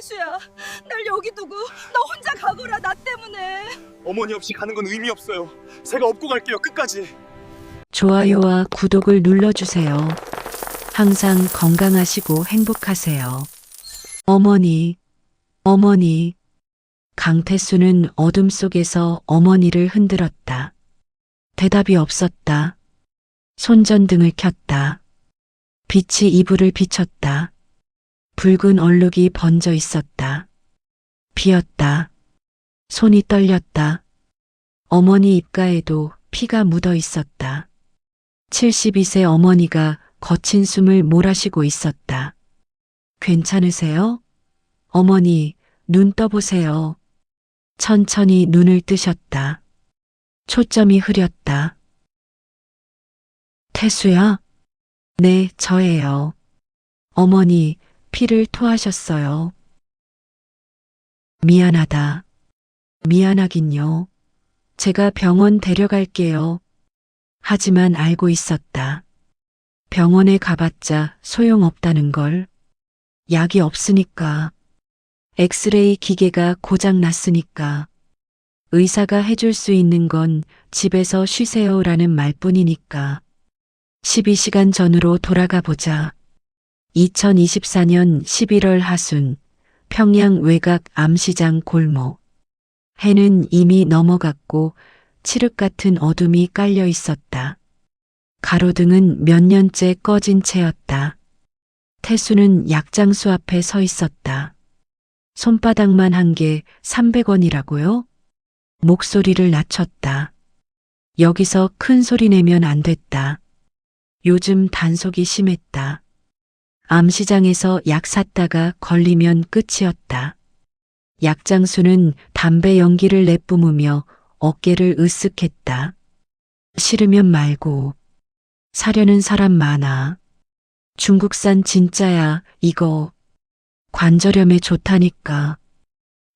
태수야, 날 여기 두고 너 혼자 가거라. 나 때문에. 어머니 없이 가는 건 의미 없어요. 제가 업고 갈게요. 끝까지. 좋아요와 구독을 눌러주세요. 항상 건강하시고 행복하세요. 어머니, 어머니. 강태수는 어둠 속에서 어머니를 흔들었다. 대답이 없었다. 손전등을 켰다. 빛이 이불을 비췄다. 붉은 얼룩이 번져 있었다. 비었다. 손이 떨렸다. 어머니 입가에도 피가 묻어 있었다. 72세 어머니가 거친 숨을 몰아쉬고 있었다. 괜찮으세요? 어머니, 눈 떠보세요. 천천히 눈을 뜨셨다. 초점이 흐렸다. 태수야? 네, 저예요. 어머니, 피를 토하셨어요. 미안하다. 미안하긴요. 제가 병원 데려갈게요. 하지만 알고 있었다. 병원에 가봤자 소용없다는 걸. 약이 없으니까. 엑스레이 기계가 고장 났으니까. 의사가 해줄 수 있는 건 집에서 쉬세요라는 말뿐이니까. 12시간 전으로 돌아가 보자. 2024년 11월 하순, 평양 외곽 암시장 골목. 해는 이미 넘어갔고 칠흑 같은 어둠이 깔려 있었다. 가로등은 몇 년째 꺼진 채였다. 태수는 약장수 앞에 서 있었다. 손바닥만 한 게 300원이라고요? 목소리를 낮췄다. 여기서 큰 소리 내면 안 됐다. 요즘 단속이 심했다. 암시장에서 약 샀다가 걸리면 끝이었다. 약장수는 담배 연기를 내뿜으며 어깨를 으쓱했다. 싫으면 말고. 사려는 사람 많아. 중국산 진짜야, 이거. 관절염에 좋다니까.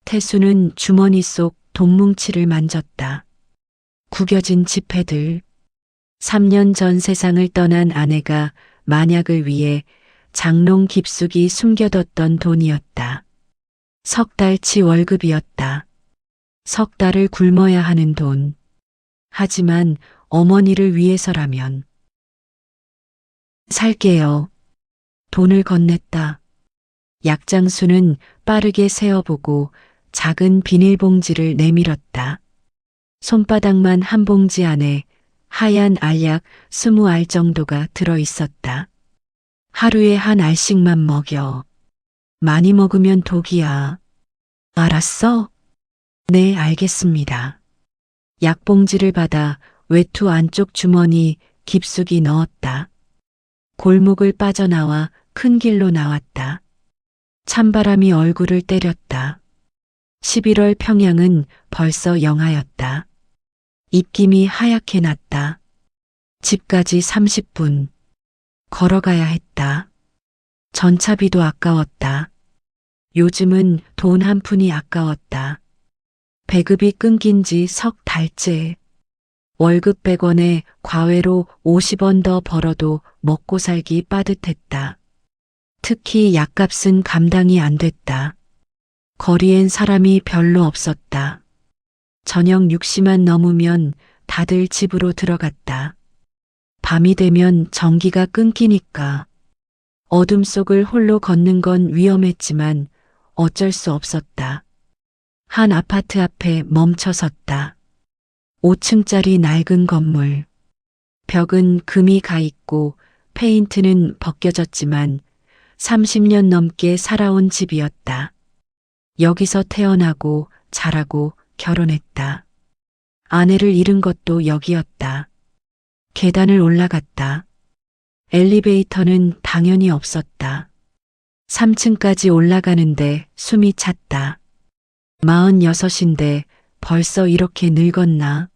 태수는 주머니 속 돈뭉치를 만졌다. 구겨진 지폐들. 3년 전 세상을 떠난 아내가 만약을 위해 장롱 깊숙이 숨겨뒀던 돈이었다. 석 달치 월급이었다. 석 달을 굶어야 하는 돈. 하지만 어머니를 위해서라면. 살게요. 돈을 건넸다. 약장수는 빠르게 세어보고 작은 비닐봉지를 내밀었다. 손바닥만 한 봉지 안에 하얀 알약 20알 정도가 들어있었다. 하루에 한 알씩만 먹여. 많이 먹으면 독이야. 알았어? 네, 알겠습니다. 약봉지를 받아 외투 안쪽 주머니 깊숙이 넣었다. 골목을 빠져나와 큰 길로 나왔다. 찬바람이 얼굴을 때렸다. 11월 평양은 벌써 영하였다. 입김이 하얗게 났다. 집까지 30분. 걸어가야 했다. 전차비도 아까웠다. 요즘은 돈 한 푼이 아까웠다. 배급이 끊긴 지 석 달째. 월급 100원에 과외로 50원 더 벌어도 먹고 살기 빠듯했다. 특히 약값은 감당이 안 됐다. 거리엔 사람이 별로 없었다. 저녁 6시만 넘으면 다들 집으로 들어갔다. 밤이 되면 전기가 끊기니까. 어둠 속을 홀로 걷는 건 위험했지만 어쩔 수 없었다. 한 아파트 앞에 멈춰 섰다. 5층짜리 낡은 건물. 벽은 금이 가 있고 페인트는 벗겨졌지만 30년 넘게 살아온 집이었다. 여기서 태어나고 자라고 결혼했다. 아내를 잃은 것도 여기였다. 계단을 올라갔다. 엘리베이터는 당연히 없었다. 3층까지 올라가는데 숨이 찼다. 46인데 벌써 이렇게 늙었나?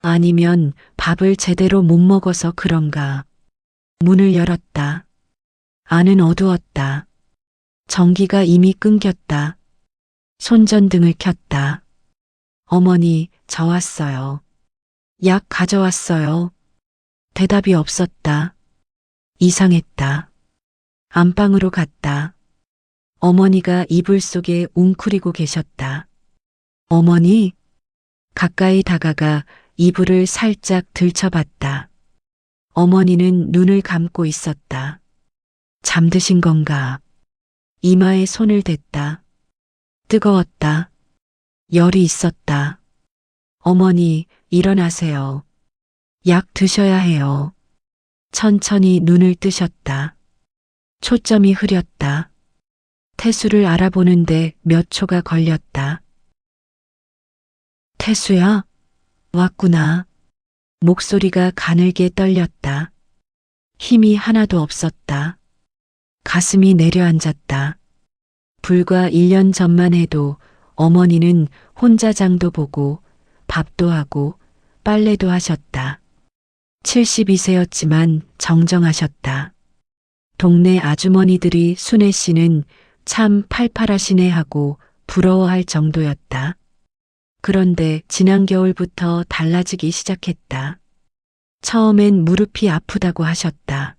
아니면 밥을 제대로 못 먹어서 그런가? 문을 열었다. 안은 어두웠다. 전기가 이미 끊겼다. 손전등을 켰다. 어머니, 저 왔어요. 약 가져왔어요. 대답이 없었다. 이상했다. 안방으로 갔다. 어머니가 이불 속에 웅크리고 계셨다. 어머니, 가까이 다가가 이불을 살짝 들춰봤다. 어머니는 눈을 감고 있었다. 잠드신 건가? 이마에 손을 댔다. 뜨거웠다. 열이 있었다. 어머니, 일어나세요. 약 드셔야 해요. 천천히 눈을 뜨셨다. 초점이 흐렸다. 태수를 알아보는데 몇 초가 걸렸다. 태수야? 왔구나. 목소리가 가늘게 떨렸다. 힘이 하나도 없었다. 가슴이 내려앉았다. 불과 1년 전만 해도 어머니는 혼자 장도 보고 밥도 하고 빨래도 하셨다. 72세였지만 정정하셨다. 동네 아주머니들이 순애 씨는 참 팔팔하시네 하고 부러워할 정도였다. 그런데 지난 겨울부터 달라지기 시작했다. 처음엔 무릎이 아프다고 하셨다.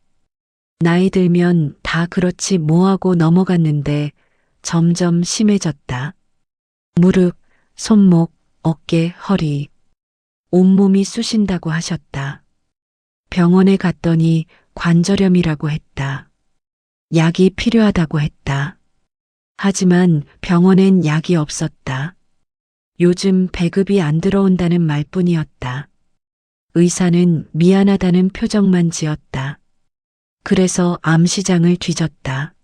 나이 들면 다 그렇지 뭐하고 넘어갔는데 점점 심해졌다. 무릎, 손목, 어깨, 허리, 온몸이 쑤신다고 하셨다. 병원에 갔더니 관절염이라고 했다. 약이 필요하다고 했다. 하지만 병원엔 약이 없었다. 요즘 배급이 안 들어온다는 말뿐이었다. 의사는 미안하다는 표정만 지었다. 그래서 암시장을 뒤졌다.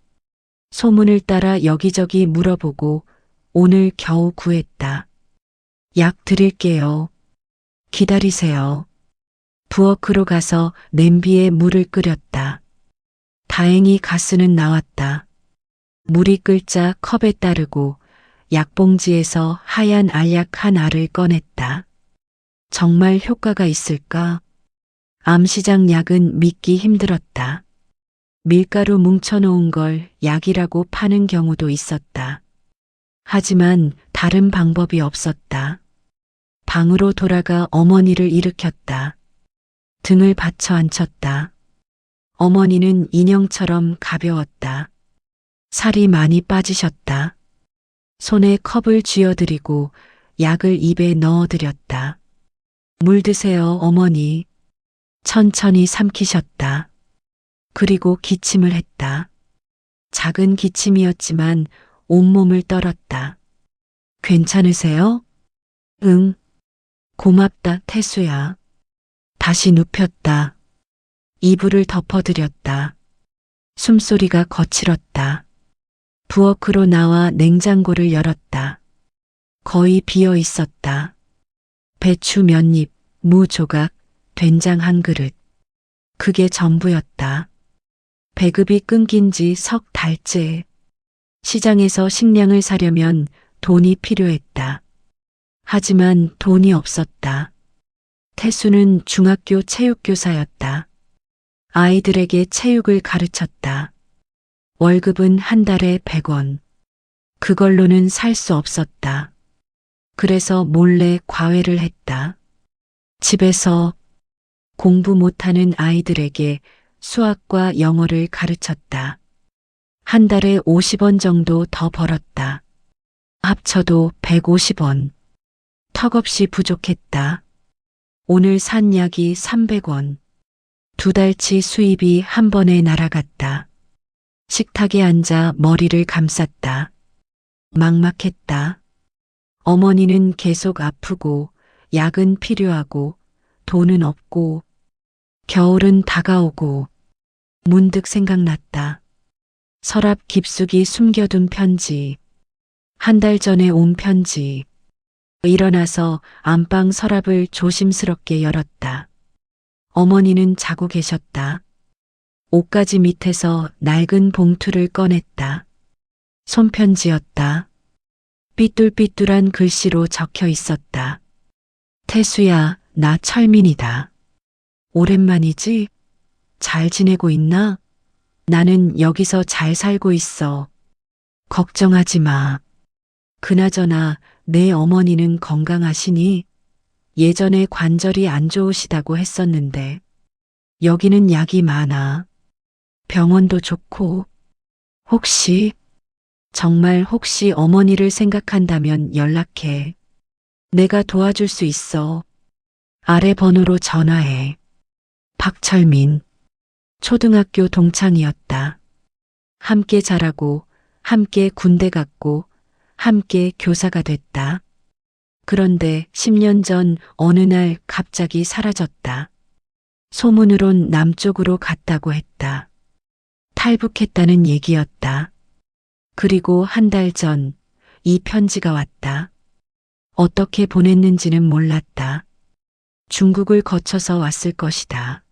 소문을 따라 여기저기 물어보고 오늘 겨우 구했다. 약 드릴게요. 기다리세요. 부엌으로 가서 냄비에 물을 끓였다. 다행히 가스는 나왔다. 물이 끓자 컵에 따르고 약봉지에서 하얀 알약 한 알을 꺼냈다. 정말 효과가 있을까? 암시장 약은 믿기 힘들었다. 밀가루 뭉쳐놓은 걸 약이라고 파는 경우도 있었다. 하지만 다른 방법이 없었다. 방으로 돌아가 어머니를 일으켰다. 등을 받쳐 앉혔다. 어머니는 인형처럼 가벼웠다. 살이 많이 빠지셨다. 손에 컵을 쥐어드리고 약을 입에 넣어드렸다. 물 드세요, 어머니. 천천히 삼키셨다. 그리고 기침을 했다. 작은 기침이었지만 온몸을 떨었다. 괜찮으세요? 응. 고맙다, 태수야. 다시 눕혔다. 이불을 덮어드렸다. 숨소리가 거칠었다. 부엌으로 나와 냉장고를 열었다. 거의 비어 있었다. 배추 몇 입, 무 조각, 된장 한 그릇. 그게 전부였다. 배급이 끊긴 지 석 달째. 시장에서 식량을 사려면 돈이 필요했다. 하지만 돈이 없었다. 태수는 중학교 체육교사였다. 아이들에게 체육을 가르쳤다. 월급은 한 달에 100원. 그걸로는 살 수 없었다. 그래서 몰래 과외를 했다. 집에서 공부 못하는 아이들에게 수학과 영어를 가르쳤다. 한 달에 50원 정도 더 벌었다. 합쳐도 150원. 턱없이 부족했다. 오늘 산 약이 300원. 2달치 수입이 한 번에 날아갔다. 식탁에 앉아 머리를 감쌌다. 막막했다. 어머니는 계속 아프고 약은 필요하고 돈은 없고 겨울은 다가오고 문득 생각났다. 서랍 깊숙이 숨겨둔 편지. 한 달 전에 온 편지. 일어나서 안방 서랍을 조심스럽게 열었다. 어머니는 자고 계셨다. 옷가지 밑에서 낡은 봉투를 꺼냈다. 손편지였다. 삐뚤삐뚤한 글씨로 적혀 있었다. 태수야, 나 철민이다. 오랜만이지? 잘 지내고 있나? 나는 여기서 잘 살고 있어. 걱정하지 마. 그나저나 내 어머니는 건강하시니? 예전에 관절이 안 좋으시다고 했었는데 여기는 약이 많아. 병원도 좋고 혹시 정말 혹시 어머니를 생각한다면 연락해. 내가 도와줄 수 있어. 아래 번호로 전화해. 박철민. 초등학교 동창이었다. 함께 자라고, 함께 군대 갔고, 함께 교사가 됐다. 그런데 10년 전 어느 날 갑자기 사라졌다. 소문으론 남쪽으로 갔다고 했다. 탈북했다는 얘기였다. 그리고 한 달 전 이 편지가 왔다. 어떻게 보냈는지는 몰랐다. 중국을 거쳐서 왔을 것이다.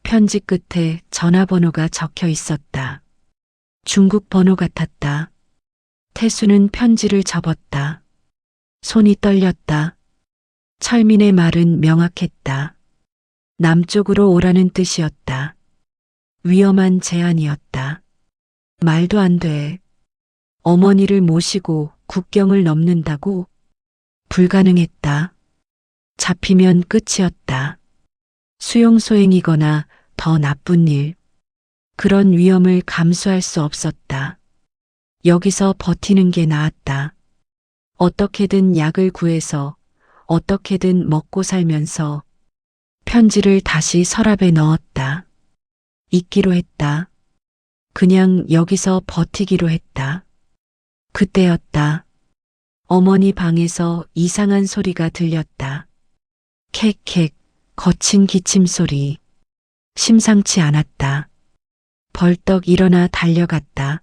편지 끝에 전화번호가 적혀 있었다. 중국 번호 같았다. 태수는 편지를 접었다. 손이 떨렸다. 철민의 말은 명확했다. 남쪽으로 오라는 뜻이었다. 위험한 제안이었다. 말도 안 돼. 어머니를 모시고 국경을 넘는다고? 불가능했다. 잡히면 끝이었다. 수용소행이거나 더 나쁜 일. 그런 위험을 감수할 수 없었다. 여기서 버티는 게 나았다. 어떻게든 약을 구해서 어떻게든 먹고 살면서 편지를 다시 서랍에 넣었다. 잊기로 했다. 그냥 여기서 버티기로 했다. 그때였다. 어머니 방에서 이상한 소리가 들렸다. 캑캑, 거친 기침 소리. 심상치 않았다. 벌떡 일어나 달려갔다.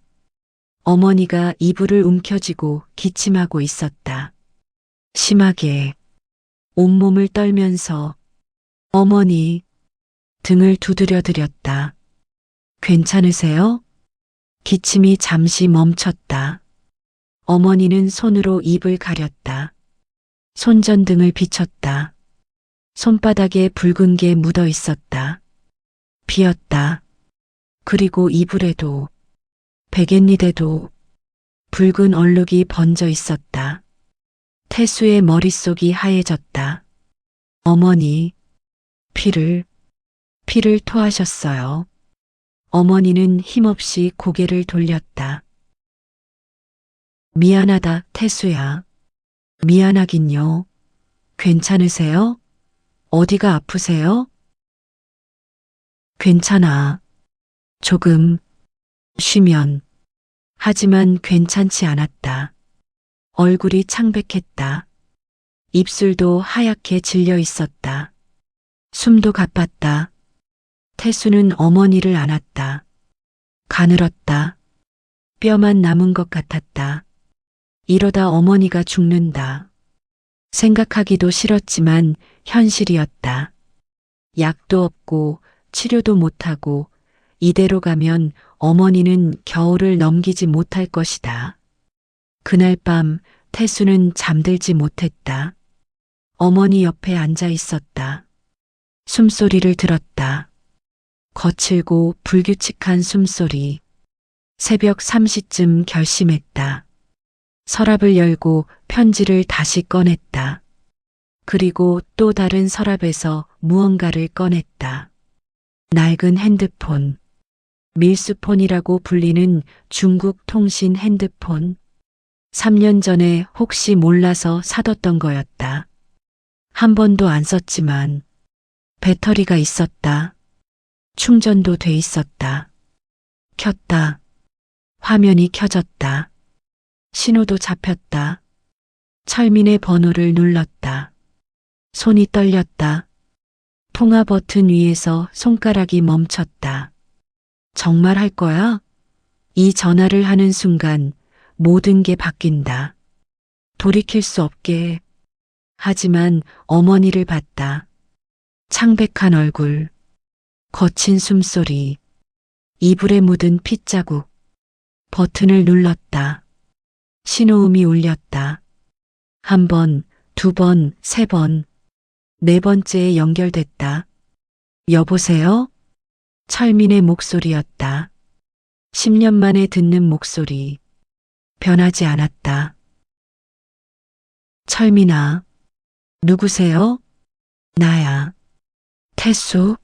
어머니가 이불을 움켜쥐고 기침하고 있었다. 심하게 온몸을 떨면서 어머니 등을 두드려드렸다. 괜찮으세요? 기침이 잠시 멈췄다. 어머니는 손으로 입을 가렸다. 손전등을 비췄다. 손바닥에 붉은 게 묻어 있었다. 비었다. 그리고 이불에도 베갯니에도 붉은 얼룩이 번져 있었다. 태수의 머릿속이 하얘졌다. 어머니, 피를 토하셨어요. 어머니는 힘없이 고개를 돌렸다. 미안하다, 태수야. 미안하긴요. 괜찮으세요? 어디가 아프세요? 괜찮아. 조금 쉬면. 하지만 괜찮지 않았다. 얼굴이 창백했다. 입술도 하얗게 질려 있었다. 숨도 가빴다. 태수는 어머니를 안았다. 가늘었다. 뼈만 남은 것 같았다. 이러다 어머니가 죽는다. 생각하기도 싫었지만 현실이었다. 약도 없고 치료도 못하고 이대로 가면 어머니는 겨울을 넘기지 못할 것이다. 그날 밤 태수는 잠들지 못했다. 어머니 옆에 앉아 있었다. 숨소리를 들었다. 거칠고 불규칙한 숨소리. 새벽 3시쯤 결심했다. 서랍을 열고 편지를 다시 꺼냈다. 그리고 또 다른 서랍에서 무언가를 꺼냈다. 낡은 핸드폰. 밀수폰이라고 불리는 중국 통신 핸드폰. 3년 전에 혹시 몰라서 사뒀던 거였다. 한 번도 안 썼지만 배터리가 있었다. 충전도 돼 있었다. 켰다. 화면이 켜졌다. 신호도 잡혔다. 철민의 번호를 눌렀다. 손이 떨렸다. 통화 버튼 위에서 손가락이 멈췄다. 정말 할 거야? 이 전화를 하는 순간 모든 게 바뀐다. 돌이킬 수 없게. 하지만 어머니를 봤다. 창백한 얼굴, 거친 숨소리, 이불에 묻은 핏자국. 버튼을 눌렀다. 신호음이 울렸다. 한 번, 두 번, 세 번, 네 번째에 연결됐다. 여보세요? 철민의 목소리였다. 10년 만에 듣는 목소리. 변하지 않았다. 철민아, 누구세요? 나야. 태수?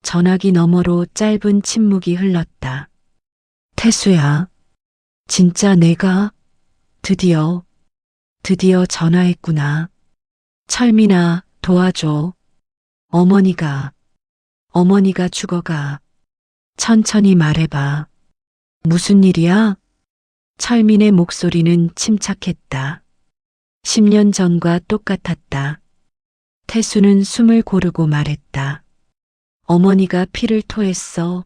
전화기 너머로 짧은 침묵이 흘렀다. 태수야. 진짜 내가 드디어 전화했구나. 철민아, 도와줘. 어머니가 죽어가. 천천히 말해봐. 무슨 일이야? 철민의 목소리는 침착했다. 10년 전과 똑같았다. 태수는 숨을 고르고 말했다. 어머니가 피를 토했어.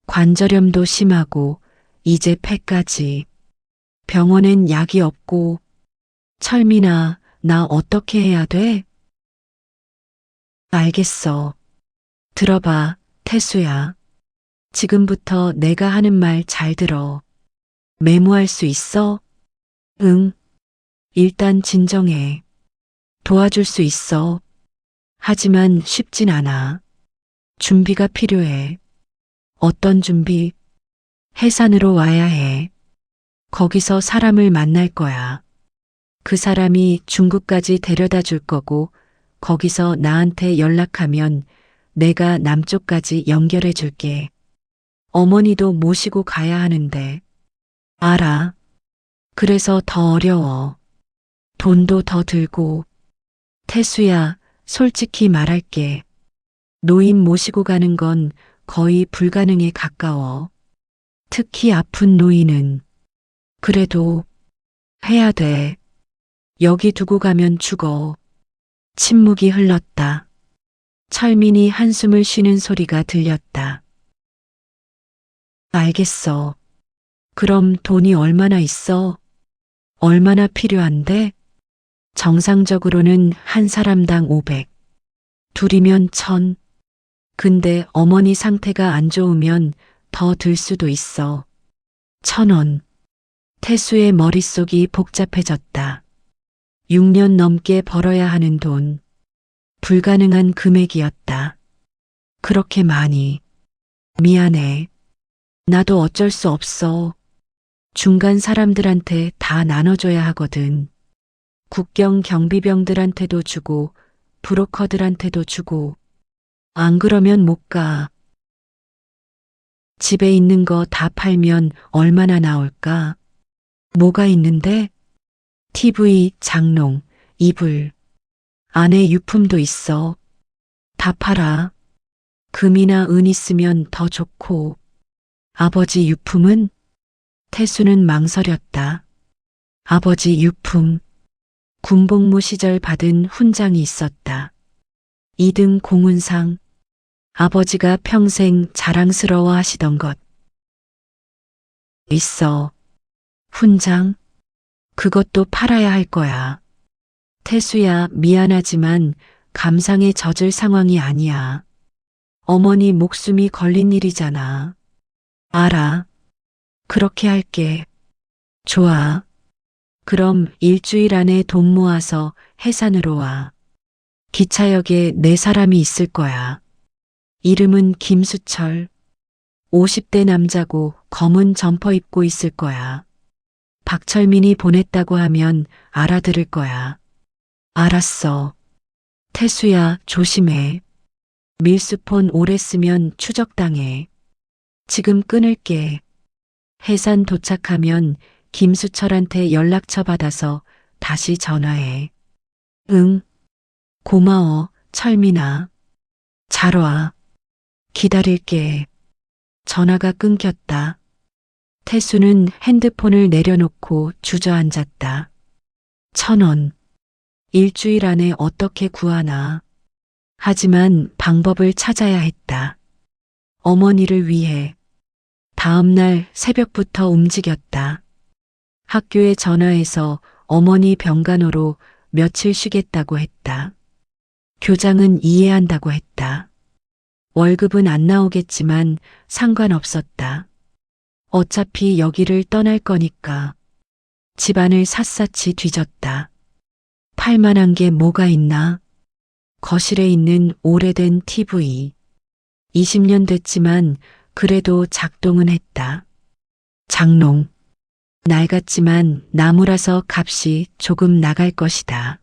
관절염도 심하고 이제 폐까지. 병원엔 약이 없고. 철민아, 나 어떻게 해야 돼? 알겠어. 들어봐, 태수야. 지금부터 내가 하는 말 잘 들어. 메모할 수 있어? 응. 일단 진정해. 도와줄 수 있어. 하지만 쉽진 않아. 준비가 필요해. 어떤 준비? 해산으로 와야 해. 거기서 사람을 만날 거야. 그 사람이 중국까지 데려다 줄 거고, 거기서 나한테 연락하면 내가 남쪽까지 연결해 줄게. 어머니도 모시고 가야 하는데. 알아. 그래서 더 어려워. 돈도 더 들고. 태수야, 솔직히 말할게. 노인 모시고 가는 건 거의 불가능에 가까워. 특히 아픈 노인은. 그래도 해야 돼. 여기 두고 가면 죽어. 침묵이 흘렀다. 철민이 한숨을 쉬는 소리가 들렸다. 알겠어. 그럼 돈이 얼마나 있어? 얼마나 필요한데? 정상적으로는 한 사람당 500. 둘이면 1000. 근데 어머니 상태가 안 좋으면 더 들 수도 있어. 1000원. 태수의 머릿속이 복잡해졌다. 6년 넘게 벌어야 하는 돈. 불가능한 금액이었다. 그렇게 많이. 미안해. 나도 어쩔 수 없어. 중간 사람들한테 다 나눠줘야 하거든. 국경 경비병들한테도 주고, 브로커들한테도 주고. 안 그러면 못 가. 집에 있는 거 다 팔면 얼마나 나올까? 뭐가 있는데? TV, 장롱, 이불. 안에 유품도 있어. 다 팔아. 금이나 은 있으면 더 좋고. 아버지 유품은? 태수는 망설였다. 아버지 유품. 군복무 시절 받은 훈장이 있었다. 2등 공훈상. 아버지가 평생 자랑스러워 하시던 것. 있어. 훈장? 그것도 팔아야 할 거야. 태수야, 미안하지만 감상에 젖을 상황이 아니야. 어머니 목숨이 걸린 일이잖아. 알아. 그렇게 할게. 좋아. 그럼 일주일 안에 돈 모아서 해산으로 와. 기차역에 내 사람이 있을 거야. 이름은 김수철. 50대 남자고 검은 점퍼 입고 있을 거야. 박철민이 보냈다고 하면 알아들을 거야. 알았어. 태수야, 조심해. 밀수폰 오래 쓰면 추적당해. 지금 끊을게. 해산 도착하면 김수철한테 연락처 받아서 다시 전화해. 응. 고마워, 철민아. 잘 와. 기다릴게. 전화가 끊겼다. 태수는 핸드폰을 내려놓고 주저앉았다. 1000원. 일주일 안에 어떻게 구하나. 하지만 방법을 찾아야 했다. 어머니를 위해. 다음 날 새벽부터 움직였다. 학교에 전화해서 어머니 병간호로 며칠 쉬겠다고 했다. 교장은 이해한다고 했다. 월급은 안 나오겠지만 상관없었다. 어차피 여기를 떠날 거니까. 집안을 샅샅이 뒤졌다. 팔만한 게 뭐가 있나? 거실에 있는 오래된 TV. 20년 됐지만 그래도 작동은 했다. 장롱. 낡았지만 나무라서 값이 조금 나갈 것이다.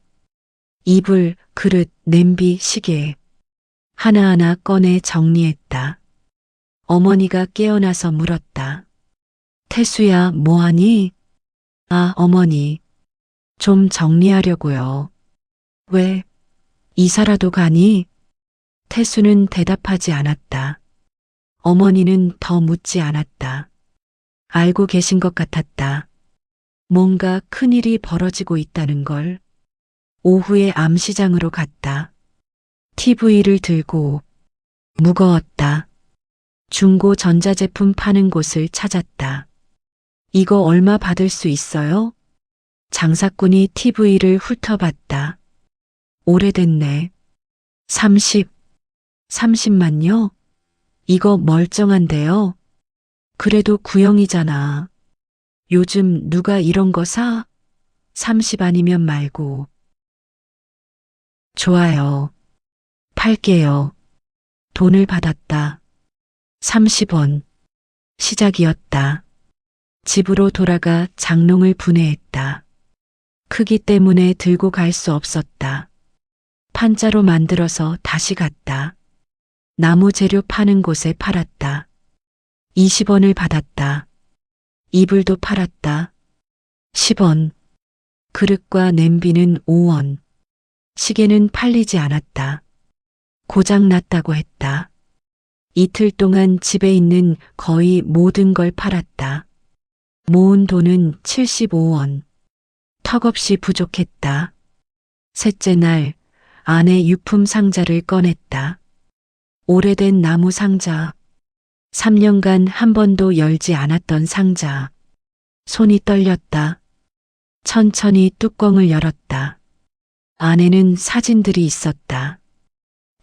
이불, 그릇, 냄비, 시계. 하나하나 꺼내 정리했다. 어머니가 깨어나서 물었다. 태수야, 뭐하니? 아, 어머니. 좀 정리하려고요. 왜? 이사라도 가니? 태수는 대답하지 않았다. 어머니는 더 묻지 않았다. 알고 계신 것 같았다. 뭔가 큰일이 벌어지고 있다는 걸. 오후에 암시장으로 갔다. TV를 들고 무거웠다. 중고 전자제품 파는 곳을 찾았다. 이거 얼마 받을 수 있어요? 장사꾼이 TV를 훑어봤다. 오래됐네. 30만요? 이거 멀쩡한데요? 그래도 구형이잖아. 요즘 누가 이런 거 사? 30 아니면 말고. 좋아요. 팔게요. 돈을 받았다. 30원. 시작이었다. 집으로 돌아가 장롱을 분해했다. 크기 때문에 들고 갈 수 없었다. 판자로 만들어서 다시 갔다. 나무 재료 파는 곳에 팔았다. 20원을 받았다. 이불도 팔았다. 10원. 그릇과 냄비는 5원. 시계는 팔리지 않았다. 고장 났다고 했다. 이틀 동안 집에 있는 거의 모든 걸 팔았다. 모은 돈은 75원. 턱없이 부족했다. 셋째 날 아내 유품 상자를 꺼냈다. 오래된 나무 상자. 3년간 한 번도 열지 않았던 상자. 손이 떨렸다. 천천히 뚜껑을 열었다. 안에는 사진들이 있었다.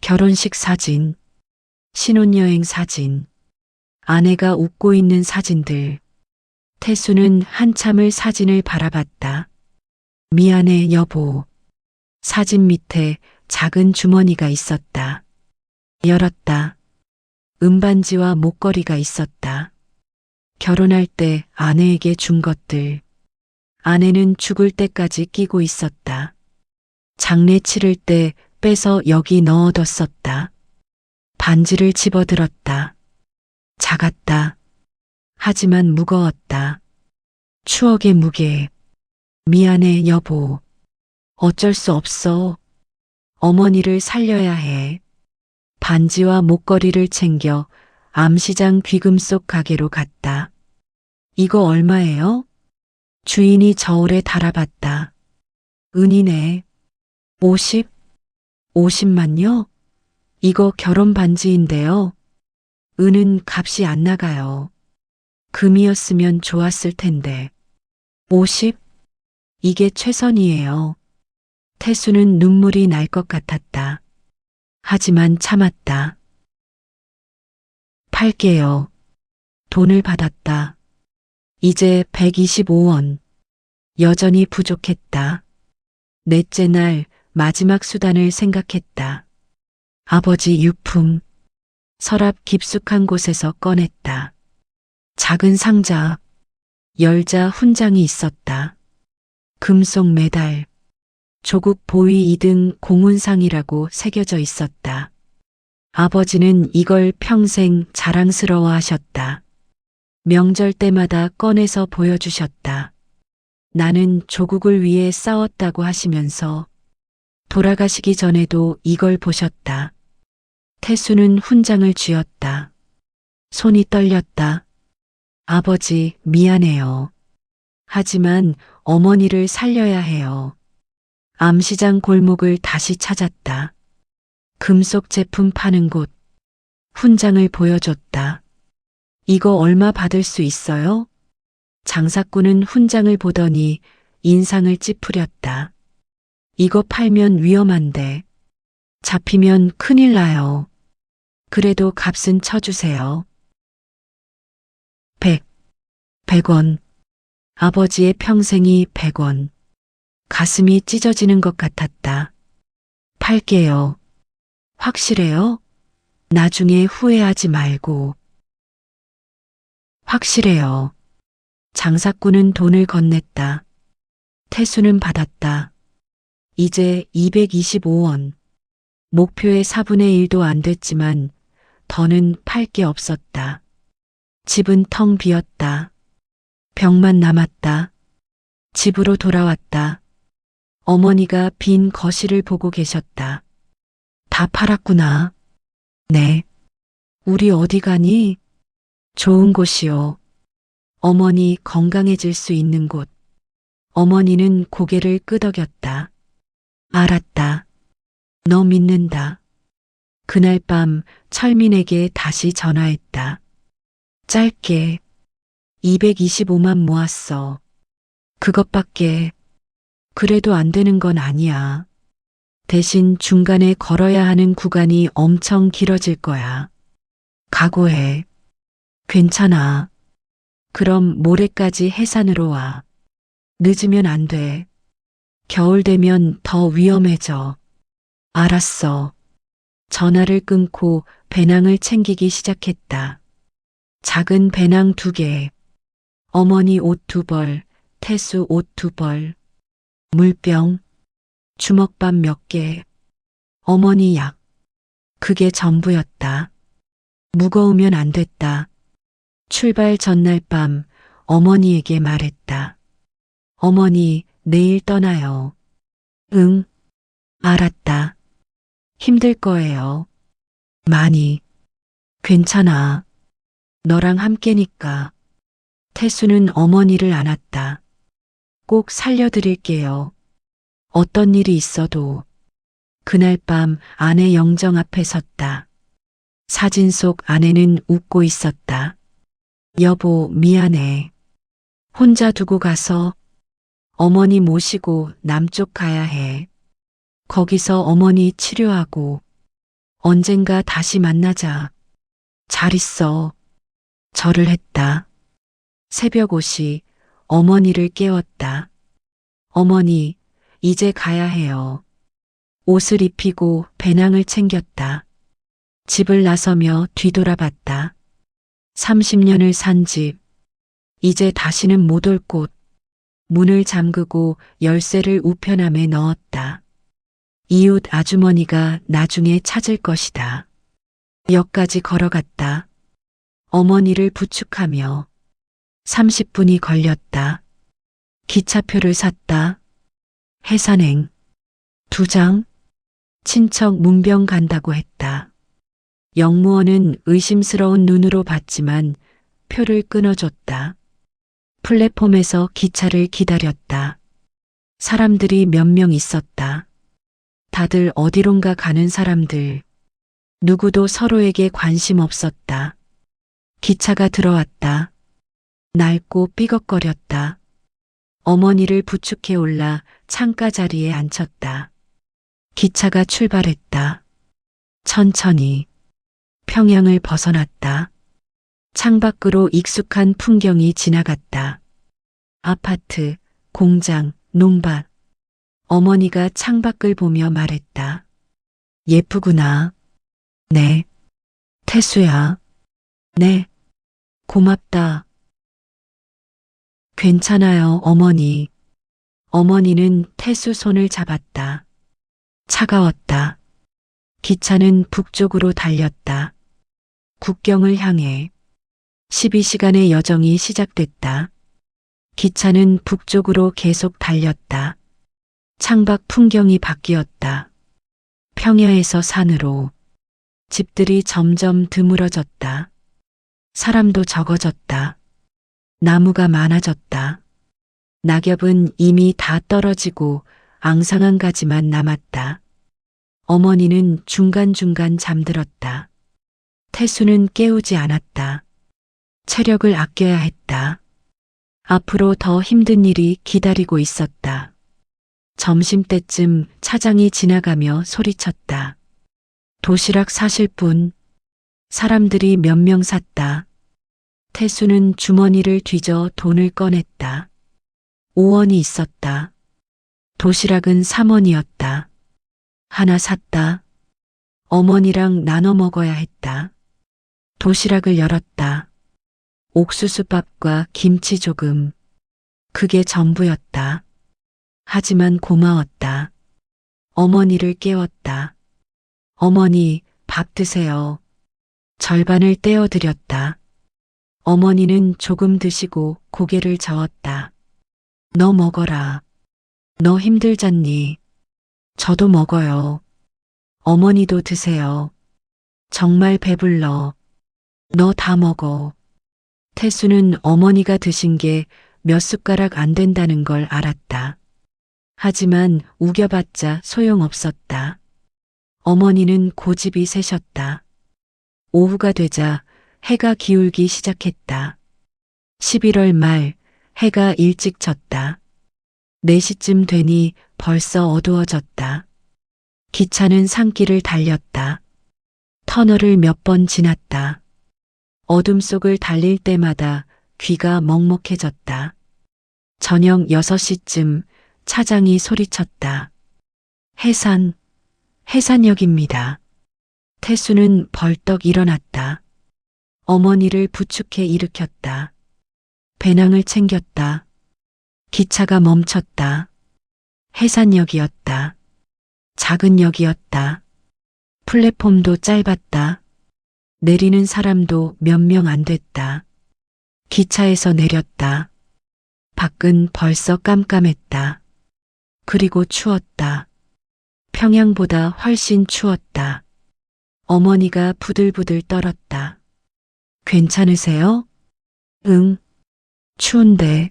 결혼식 사진, 신혼여행 사진, 아내가 웃고 있는 사진들. 태수는 한참을 사진을 바라봤다. 미안해, 여보. 사진 밑에 작은 주머니가 있었다. 열었다. 은반지와 목걸이가 있었다. 결혼할 때 아내에게 준 것들. 아내는 죽을 때까지 끼고 있었다. 장례 치를 때 빼서 여기 넣어뒀었다. 반지를 집어들었다. 작았다. 하지만 무거웠다. 추억의 무게. 미안해, 여보. 어쩔 수 없어. 어머니를 살려야 해. 반지와 목걸이를 챙겨 암시장 귀금속 가게로 갔다. 이거 얼마예요? 주인이 저울에 달아봤다. 은이네. 50만요? 이거 결혼 반지인데요. 은은 값이 안 나가요. 금이었으면 좋았을 텐데. 50? 이게 최선이에요. 태수는 눈물이 날 것 같았다. 하지만 참았다. 팔게요. 돈을 받았다. 이제 125원. 여전히 부족했다. 넷째 날 마지막 수단을 생각했다. 아버지 유품. 서랍 깊숙한 곳에서 꺼냈다. 작은 상자. 열자 훈장이 있었다. 금속 메달. 조국 보위 2등 공훈상이라고 새겨져 있었다. 아버지는 이걸 평생 자랑스러워 하셨다. 명절 때마다 꺼내서 보여주셨다. 나는 조국을 위해 싸웠다고 하시면서 돌아가시기 전에도 이걸 보셨다. 태수는 훈장을 쥐었다. 손이 떨렸다. 아버지, 미안해요. 하지만 어머니를 살려야 해요. 암시장 골목을 다시 찾았다. 금속 제품 파는 곳. 훈장을 보여줬다. 이거 얼마 받을 수 있어요? 장사꾼은 훈장을 보더니 인상을 찌푸렸다. 이거 팔면 위험한데. 잡히면 큰일 나요. 그래도 값은 쳐주세요. 100원. 아버지의 평생이 100원. 가슴이 찢어지는 것 같았다. 팔게요. 확실해요? 나중에 후회하지 말고. 확실해요. 장사꾼은 돈을 건넸다. 태수는 받았다. 이제 225원. 목표의 4분의 1도 안 됐지만 더는 팔 게 없었다. 집은 텅 비었다. 벽만 남았다. 집으로 돌아왔다. 어머니가 빈 거실을 보고 계셨다. 다 팔았구나. 네. 우리 어디 가니? 좋은 곳이요. 어머니 건강해질 수 있는 곳. 어머니는 고개를 끄덕였다. 알았다. 너 믿는다. 그날 밤 철민에게 다시 전화했다. 짧게 225만 모았어. 그것밖에. 그래도 안 되는 건 아니야. 대신 중간에 걸어야 하는 구간이 엄청 길어질 거야. 각오해. 괜찮아. 그럼 모레까지 해산으로 와. 늦으면 안 돼. 겨울 되면 더 위험해져. 알았어. 전화를 끊고 배낭을 챙기기 시작했다. 작은 배낭 2개. 어머니 옷 2벌, 태수 옷 2벌. 물병, 주먹밥 몇 개. 어머니 약. 그게 전부였다. 무거우면 안 됐다. 출발 전날 밤 어머니에게 말했다. 어머니, 내일 떠나요. 응, 알았다. 힘들 거예요. 많이. 괜찮아. 너랑 함께니까. 태수는 어머니를 안았다. 꼭 살려드릴게요. 어떤 일이 있어도. 그날 밤 아내 영정 앞에 섰다. 사진 속 아내는 웃고 있었다. 여보, 미안해. 혼자 두고 가서. 어머니 모시고 남쪽 가야 해. 거기서 어머니 치료하고 언젠가 다시 만나자. 잘 있어. 절을 했다. 새벽 5시 어머니를 깨웠다. 어머니, 이제 가야 해요. 옷을 입히고 배낭을 챙겼다. 집을 나서며 뒤돌아봤다. 30년을 산 집. 이제 다시는 못 올 곳. 문을 잠그고 열쇠를 우편함에 넣었다. 이웃 아주머니가 나중에 찾을 것이다. 역까지 걸어갔다. 어머니를 부축하며 30분이 걸렸다. 기차표를 샀다. 해산행 2장. 친척 문병 간다고 했다. 영무원은 의심스러운 눈으로 봤지만 표를 끊어줬다. 플랫폼에서 기차를 기다렸다. 사람들이 몇 명 있었다. 다들 어디론가 가는 사람들. 누구도 서로에게 관심 없었다. 기차가 들어왔다. 낡고 삐걱거렸다. 어머니를 부축해 올라 창가 자리에 앉혔다. 기차가 출발했다. 천천히. 평양을 벗어났다. 창밖으로 익숙한 풍경이 지나갔다. 아파트, 공장, 논밭. 어머니가 창밖을 보며 말했다. 예쁘구나. 네. 태수야. 네. 고맙다. 괜찮아요, 어머니. 어머니는 태수 손을 잡았다. 차가웠다. 기차는 북쪽으로 달렸다. 국경을 향해 12시간의 여정이 시작됐다. 기차는 북쪽으로 계속 달렸다. 창밖 풍경이 바뀌었다. 평야에서 산으로. 집들이 점점 드물어졌다. 사람도 적어졌다. 나무가 많아졌다. 낙엽은 이미 다 떨어지고 앙상한 가지만 남았다. 어머니는 중간중간 잠들었다. 태수는 깨우지 않았다. 체력을 아껴야 했다. 앞으로 더 힘든 일이 기다리고 있었다. 점심때쯤 차장이 지나가며 소리쳤다. 도시락 사실 분. 사람들이 몇 명 샀다. 태수는 주머니를 뒤져 돈을 꺼냈다. 5원이 있었다. 도시락은 3원이었다. 하나 샀다. 어머니랑 나눠 먹어야 했다. 도시락을 열었다. 옥수수밥과 김치 조금. 그게 전부였다. 하지만 고마웠다. 어머니를 깨웠다. 어머니, 밥 드세요. 절반을 떼어드렸다. 어머니는 조금 드시고 고개를 저었다. 너 먹어라. 너 힘들잖니. 저도 먹어요. 어머니도 드세요. 정말 배불러. 너 다 먹어. 태수는 어머니가 드신 게 몇 숟가락 안 된다는 걸 알았다. 하지만 우겨봤자 소용없었다. 어머니는 고집이 세셨다. 오후가 되자 해가 기울기 시작했다. 11월 말 해가 일찍 졌다. 4시쯤 되니 벌써 어두워졌다. 기차는 산길을 달렸다. 터널을 몇 번 지났다. 어둠 속을 달릴 때마다 귀가 먹먹해졌다. 저녁 6시쯤 차장이 소리쳤다. 해산역입니다. 태수는 벌떡 일어났다. 어머니를 부축해 일으켰다. 배낭을 챙겼다. 기차가 멈췄다. 해산역이었다. 작은 역이었다. 플랫폼도 짧았다. 내리는 사람도 몇 명 안 됐다. 기차에서 내렸다. 밖은 벌써 깜깜했다. 그리고 추웠다. 평양보다 훨씬 추웠다. 어머니가 부들부들 떨었다. 괜찮으세요? 응. 추운데.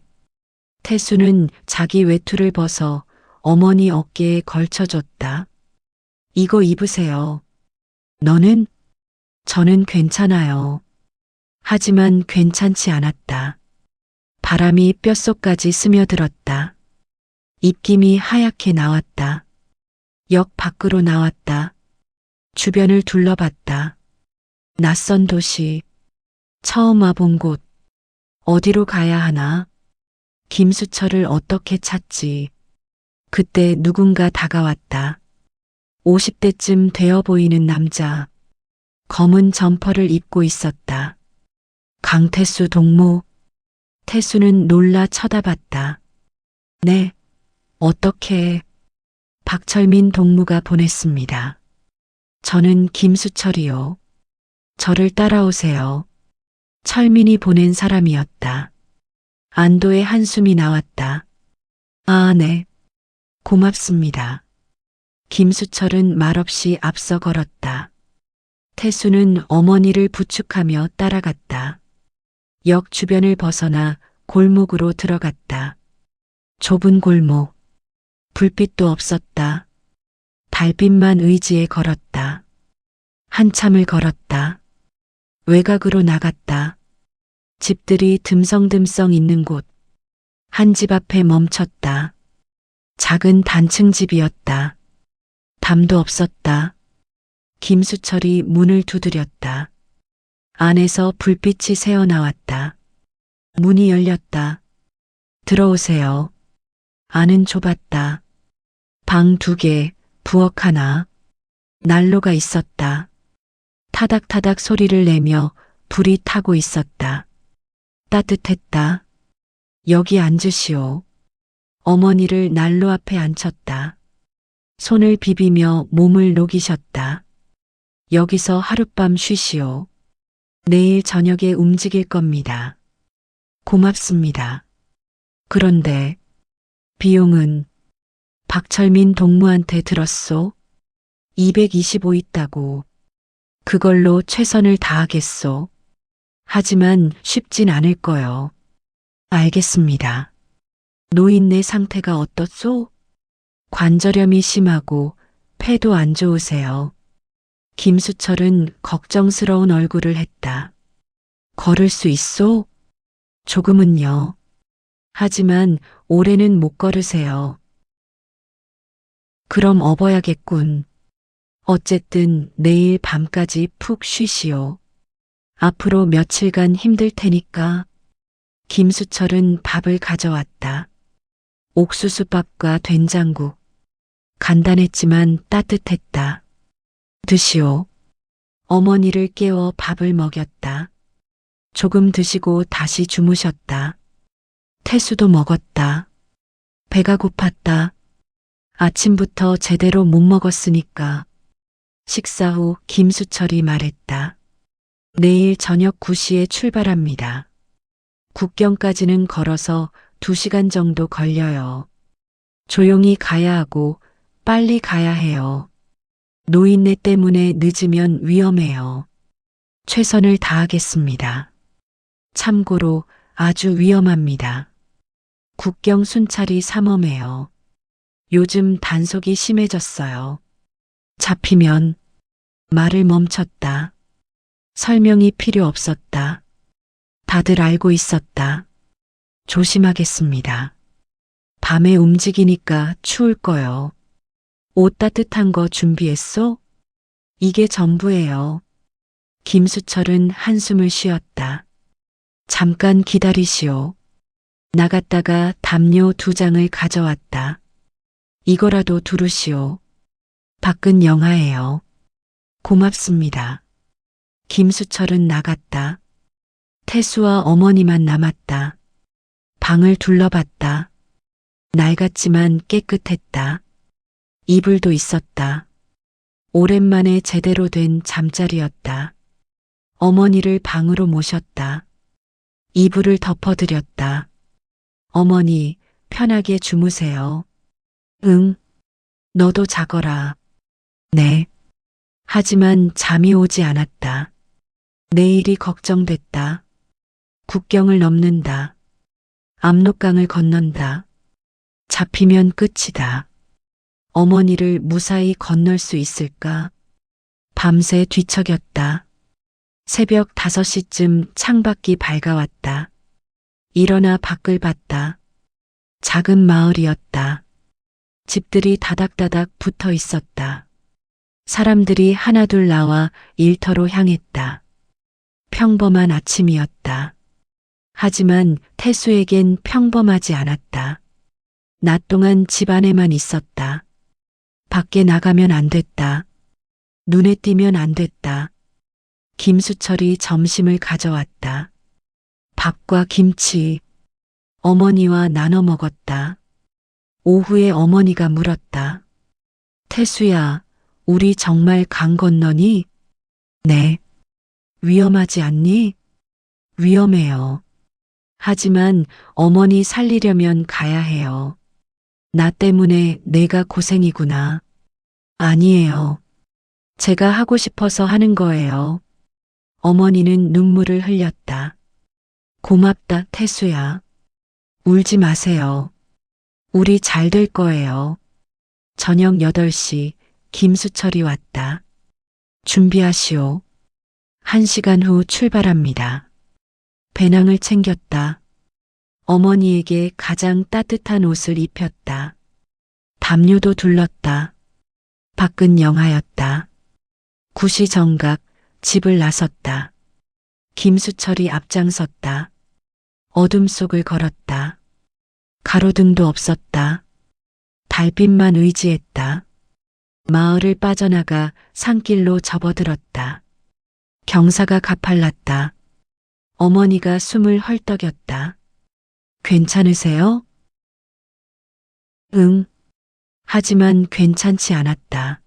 태수는 자기 외투를 벗어 어머니 어깨에 걸쳐줬다. 이거 입으세요. 너는? 저는 괜찮아요. 하지만 괜찮지 않았다. 바람이 뼛속까지 스며들었다. 입김이 하얗게 나왔다. 역 밖으로 나왔다. 주변을 둘러봤다. 낯선 도시. 처음 와본 곳. 어디로 가야 하나? 김수철을 어떻게 찾지? 그때 누군가 다가왔다. 50대쯤 되어 보이는 남자. 검은 점퍼를 입고 있었다. 강태수 동무. 태수는 놀라 쳐다봤다. 네, 어떻게? 박철민 동무가 보냈습니다. 저는 김수철이요. 저를 따라오세요. 철민이 보낸 사람이었다. 안도의 한숨이 나왔다. 아, 네. 고맙습니다. 김수철은 말없이 앞서 걸었다. 태수는 어머니를 부축하며 따라갔다. 역 주변을 벗어나 골목으로 들어갔다. 좁은 골목. 불빛도 없었다. 달빛만 의지해 걸었다. 한참을 걸었다. 외곽으로 나갔다. 집들이 듬성듬성 있는 곳. 한 집 앞에 멈췄다. 작은 단층 집이었다. 담도 없었다. 김수철이 문을 두드렸다. 안에서 불빛이 새어나왔다. 문이 열렸다. 들어오세요. 안은 좁았다. 방 2개, 부엌 하나. 난로가 있었다. 타닥타닥 소리를 내며 불이 타고 있었다. 따뜻했다. 여기 앉으시오. 어머니를 난로 앞에 앉혔다. 손을 비비며 몸을 녹이셨다. 여기서 하룻밤 쉬시오. 내일 저녁에 움직일 겁니다. 고맙습니다. 그런데 비용은 박철민 동무한테 들었소? 225 있다고. 그걸로 최선을 다하겠소. 하지만 쉽진 않을 거요. 알겠습니다. 노인네 상태가 어떻소? 관절염이 심하고 폐도 안 좋으세요. 김수철은 걱정스러운 얼굴을 했다. 걸을 수 있소? 조금은요. 하지만 올해는 못 걸으세요. 그럼 업어야겠군. 어쨌든 내일 밤까지 푹 쉬시오. 앞으로 며칠간 힘들 테니까. 김수철은 밥을 가져왔다. 옥수수밥과 된장국. 간단했지만 따뜻했다. 드시오. 어머니를 깨워 밥을 먹였다. 조금 드시고 다시 주무셨다. 태수도 먹었다. 배가 고팠다. 아침부터 제대로 못 먹었으니까. 식사 후 김수철이 말했다. 내일 저녁 9시에 출발합니다. 국경까지는 걸어서 2시간 정도 걸려요. 조용히 가야 하고 빨리 가야 해요. 노인네 때문에 늦으면 위험해요. 최선을 다하겠습니다. 참고로 아주 위험합니다. 국경 순찰이 삼엄해요. 요즘 단속이 심해졌어요. 잡히면 말을 멈췄다. 설명이 필요 없었다. 다들 알고 있었다. 조심하겠습니다. 밤에 움직이니까 추울 거요. 옷 따뜻한 거 준비했어? 이게 전부예요. 김수철은 한숨을 쉬었다. 잠깐 기다리시오. 나갔다가 담요 2장을 가져왔다. 이거라도 두르시오. 밖은 영하예요. 고맙습니다. 김수철은 나갔다. 태수와 어머니만 남았다. 방을 둘러봤다. 낡았지만 깨끗했다. 이불도 있었다. 오랜만에 제대로 된 잠자리였다. 어머니를 방으로 모셨다. 이불을 덮어드렸다. 어머니, 편하게 주무세요. 응. 너도 자거라. 네. 하지만 잠이 오지 않았다. 내일이 걱정됐다. 국경을 넘는다. 압록강을 건넌다. 잡히면 끝이다. 어머니를 무사히 건널 수 있을까? 밤새 뒤척였다. 새벽 5시쯤 창밖이 밝아왔다. 일어나 밖을 봤다. 작은 마을이었다. 집들이 다닥다닥 붙어 있었다. 사람들이 하나둘 나와 일터로 향했다. 평범한 아침이었다. 하지만 태수에겐 평범하지 않았다. 낮 동안 집 안에만 있었다. 밖에 나가면 안 됐다. 눈에 띄면 안 됐다. 김수철이 점심을 가져왔다. 밥과 김치. 어머니와 나눠 먹었다. 오후에 어머니가 물었다. 태수야, 우리 정말 강 건너니? 네. 위험하지 않니? 위험해요. 하지만 어머니 살리려면 가야 해요. 나 때문에 내가 고생이구나. 아니에요. 제가 하고 싶어서 하는 거예요. 어머니는 눈물을 흘렸다. 고맙다, 태수야. 울지 마세요. 우리 잘 될 거예요. 저녁 8시 김수철이 왔다. 준비하시오. 1시간 후 출발합니다. 배낭을 챙겼다. 어머니에게 가장 따뜻한 옷을 입혔다. 담요도 둘렀다. 밖은 영하였다. 9시 정각 집을 나섰다. 김수철이 앞장섰다. 어둠 속을 걸었다. 가로등도 없었다. 달빛만 의지했다. 마을을 빠져나가 산길로 접어들었다. 경사가 가팔랐다. 어머니가 숨을 헐떡였다. 괜찮으세요? 응. 하지만 괜찮지 않았다.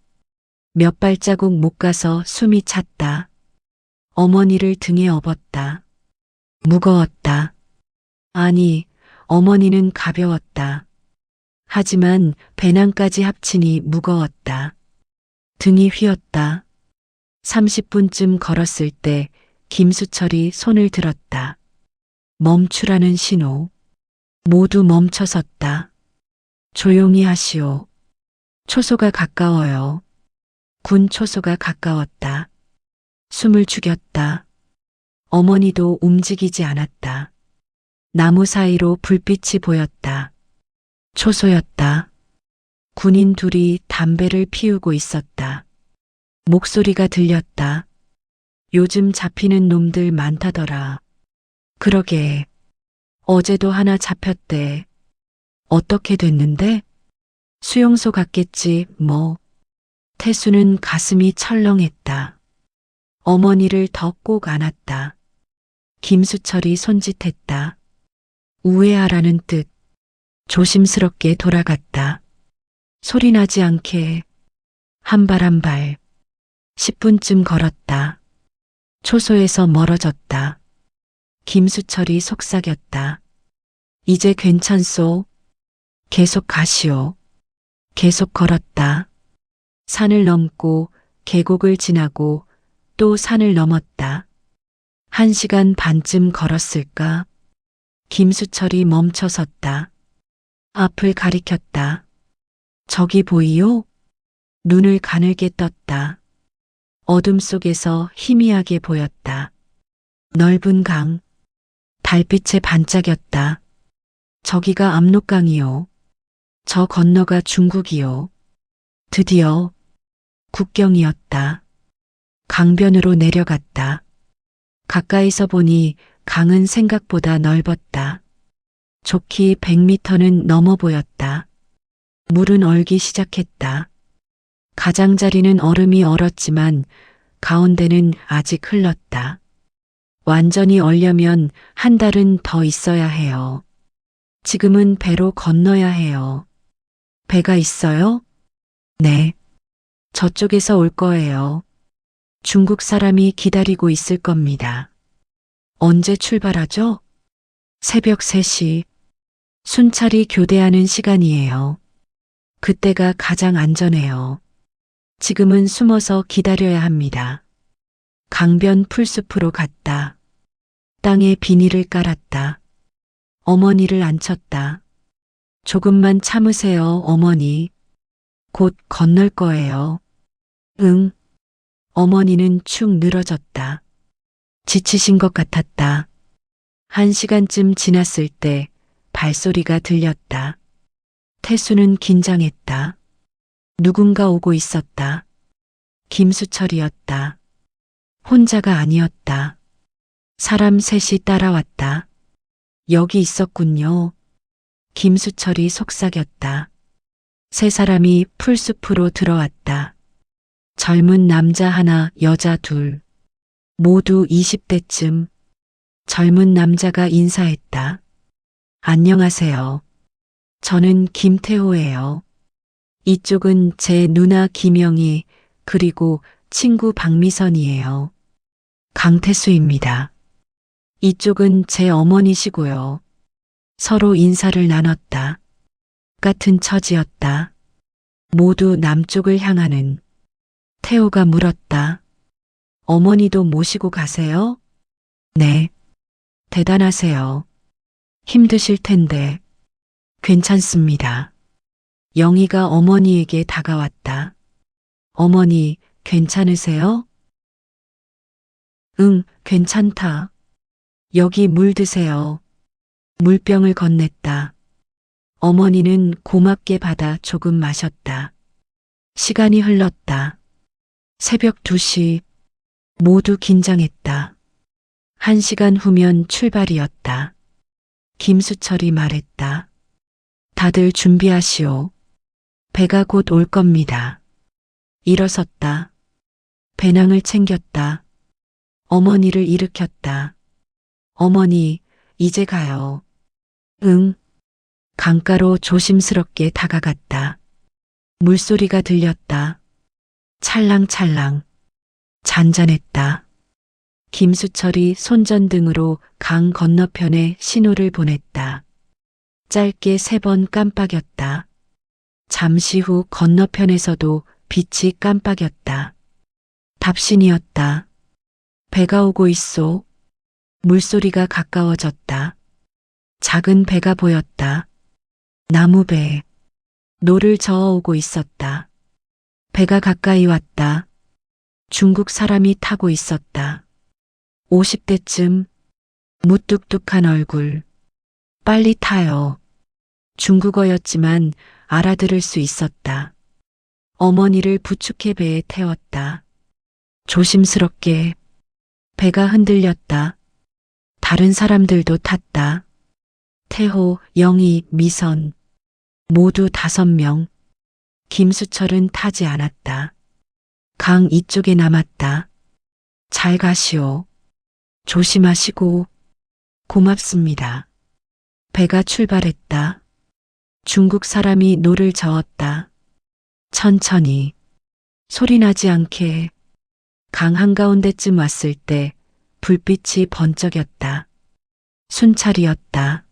몇 발자국 못 가서 숨이 찼다. 어머니를 등에 업었다. 무거웠다. 아니, 어머니는 가벼웠다. 하지만 배낭까지 합치니 무거웠다. 등이 휘었다. 30분쯤 걸었을 때 김수철이 손을 들었다. 멈추라는 신호. 모두 멈춰섰다. 조용히 하시오. 초소가 가까워요. 군 초소가 가까웠다. 숨을 죽였다. 어머니도 움직이지 않았다. 나무 사이로 불빛이 보였다. 초소였다. 군인 둘이 담배를 피우고 있었다. 목소리가 들렸다. 요즘 잡히는 놈들 많다더라. 그러게. 어제도 하나 잡혔대. 어떻게 됐는데? 수용소 갔겠지, 뭐. 태수는 가슴이 철렁했다. 어머니를 더 꼭 안았다. 김수철이 손짓했다. 우회하라는 뜻. 조심스럽게 돌아갔다. 소리나지 않게 한 발 한 발. 10분쯤 걸었다. 초소에서 멀어졌다. 김수철이 속삭였다. 이제 괜찮소. 계속 가시오. 계속 걸었다. 산을 넘고 계곡을 지나고 또 산을 넘었다. 1시간 반쯤 걸었을까? 김수철이 멈춰 섰다. 앞을 가리켰다. 저기 보이요? 눈을 가늘게 떴다. 어둠 속에서 희미하게 보였다. 넓은 강. 달빛에 반짝였다. 저기가 압록강이요. 저 건너가 중국이요. 드디어 국경이었다. 강변으로 내려갔다. 가까이서 보니 강은 생각보다 넓었다. 좋기 100m는 넘어 보였다. 물은 얼기 시작했다. 가장자리는 얼음이 얼었지만 가운데는 아직 흘렀다. 완전히 얼려면 1달은 더 있어야 해요. 지금은 배로 건너야 해요. 배가 있어요? 네. 저쪽에서 올 거예요. 중국 사람이 기다리고 있을 겁니다. 언제 출발하죠? 새벽 3시. 순찰이 교대하는 시간이에요. 그때가 가장 안전해요. 지금은 숨어서 기다려야 합니다. 강변 풀숲으로 갔다. 땅에 비닐을 깔았다. 어머니를 앉혔다. 조금만 참으세요, 어머니. 곧 건널 거예요. 응. 어머니는 축 늘어졌다. 지치신 것 같았다. 1시간쯤 지났을 때 발소리가 들렸다. 태수는 긴장했다. 누군가 오고 있었다. 김수철이었다. 혼자가 아니었다. 사람 셋이 따라왔다. 여기 있었군요. 김수철이 속삭였다. 3사람이 풀숲으로 들어왔다. 젊은 남자 하나, 여자 둘. 모두 20대쯤. 젊은 남자가 인사했다. 안녕하세요. 저는 김태호예요. 이쪽은 제 누나 김영희, 그리고 친구 박미선이에요. 강태수입니다. 이쪽은 제 어머니시고요. 서로 인사를 나눴다. 같은 처지였다. 모두 남쪽을 향하는. 태호가 물었다. 어머니도 모시고 가세요? 네. 대단하세요. 힘드실 텐데. 괜찮습니다. 영희가 어머니에게 다가왔다. 어머니, 괜찮으세요? 응, 괜찮다. 여기 물 드세요. 물병을 건넸다. 어머니는 고맙게 받아 조금 마셨다. 시간이 흘렀다. 새벽 2시. 모두 긴장했다. 1시간 후면 출발이었다. 김수철이 말했다. 다들 준비하시오. 배가 곧 올 겁니다. 일어섰다. 배낭을 챙겼다. 어머니를 일으켰다. 어머니, 이제 가요. 응. 강가로 조심스럽게 다가갔다. 물소리가 들렸다. 찰랑찰랑. 잔잔했다. 김수철이 손전등으로 강 건너편에 신호를 보냈다. 짧게 3번 깜빡였다. 잠시 후 건너편에서도 빛이 깜빡였다. 답신이었다. 배가 오고 있소. 물소리가 가까워졌다. 작은 배가 보였다. 나무배. 노를 저어오고 있었다. 배가 가까이 왔다. 중국 사람이 타고 있었다. 50대쯤. 무뚝뚝한 얼굴. 빨리 타요. 중국어였지만 알아들을 수 있었다. 어머니를 부축해 배에 태웠다. 조심스럽게. 배가 흔들렸다. 다른 사람들도 탔다. 태호, 영희, 미선. 모두 5명. 김수철은 타지 않았다. 강 이쪽에 남았다. 잘 가시오. 조심하시고. 고맙습니다. 배가 출발했다. 중국 사람이 노를 저었다. 천천히. 소리나지 않게. 강 한가운데쯤 왔을 때 불빛이 번쩍였다. 순찰이었다.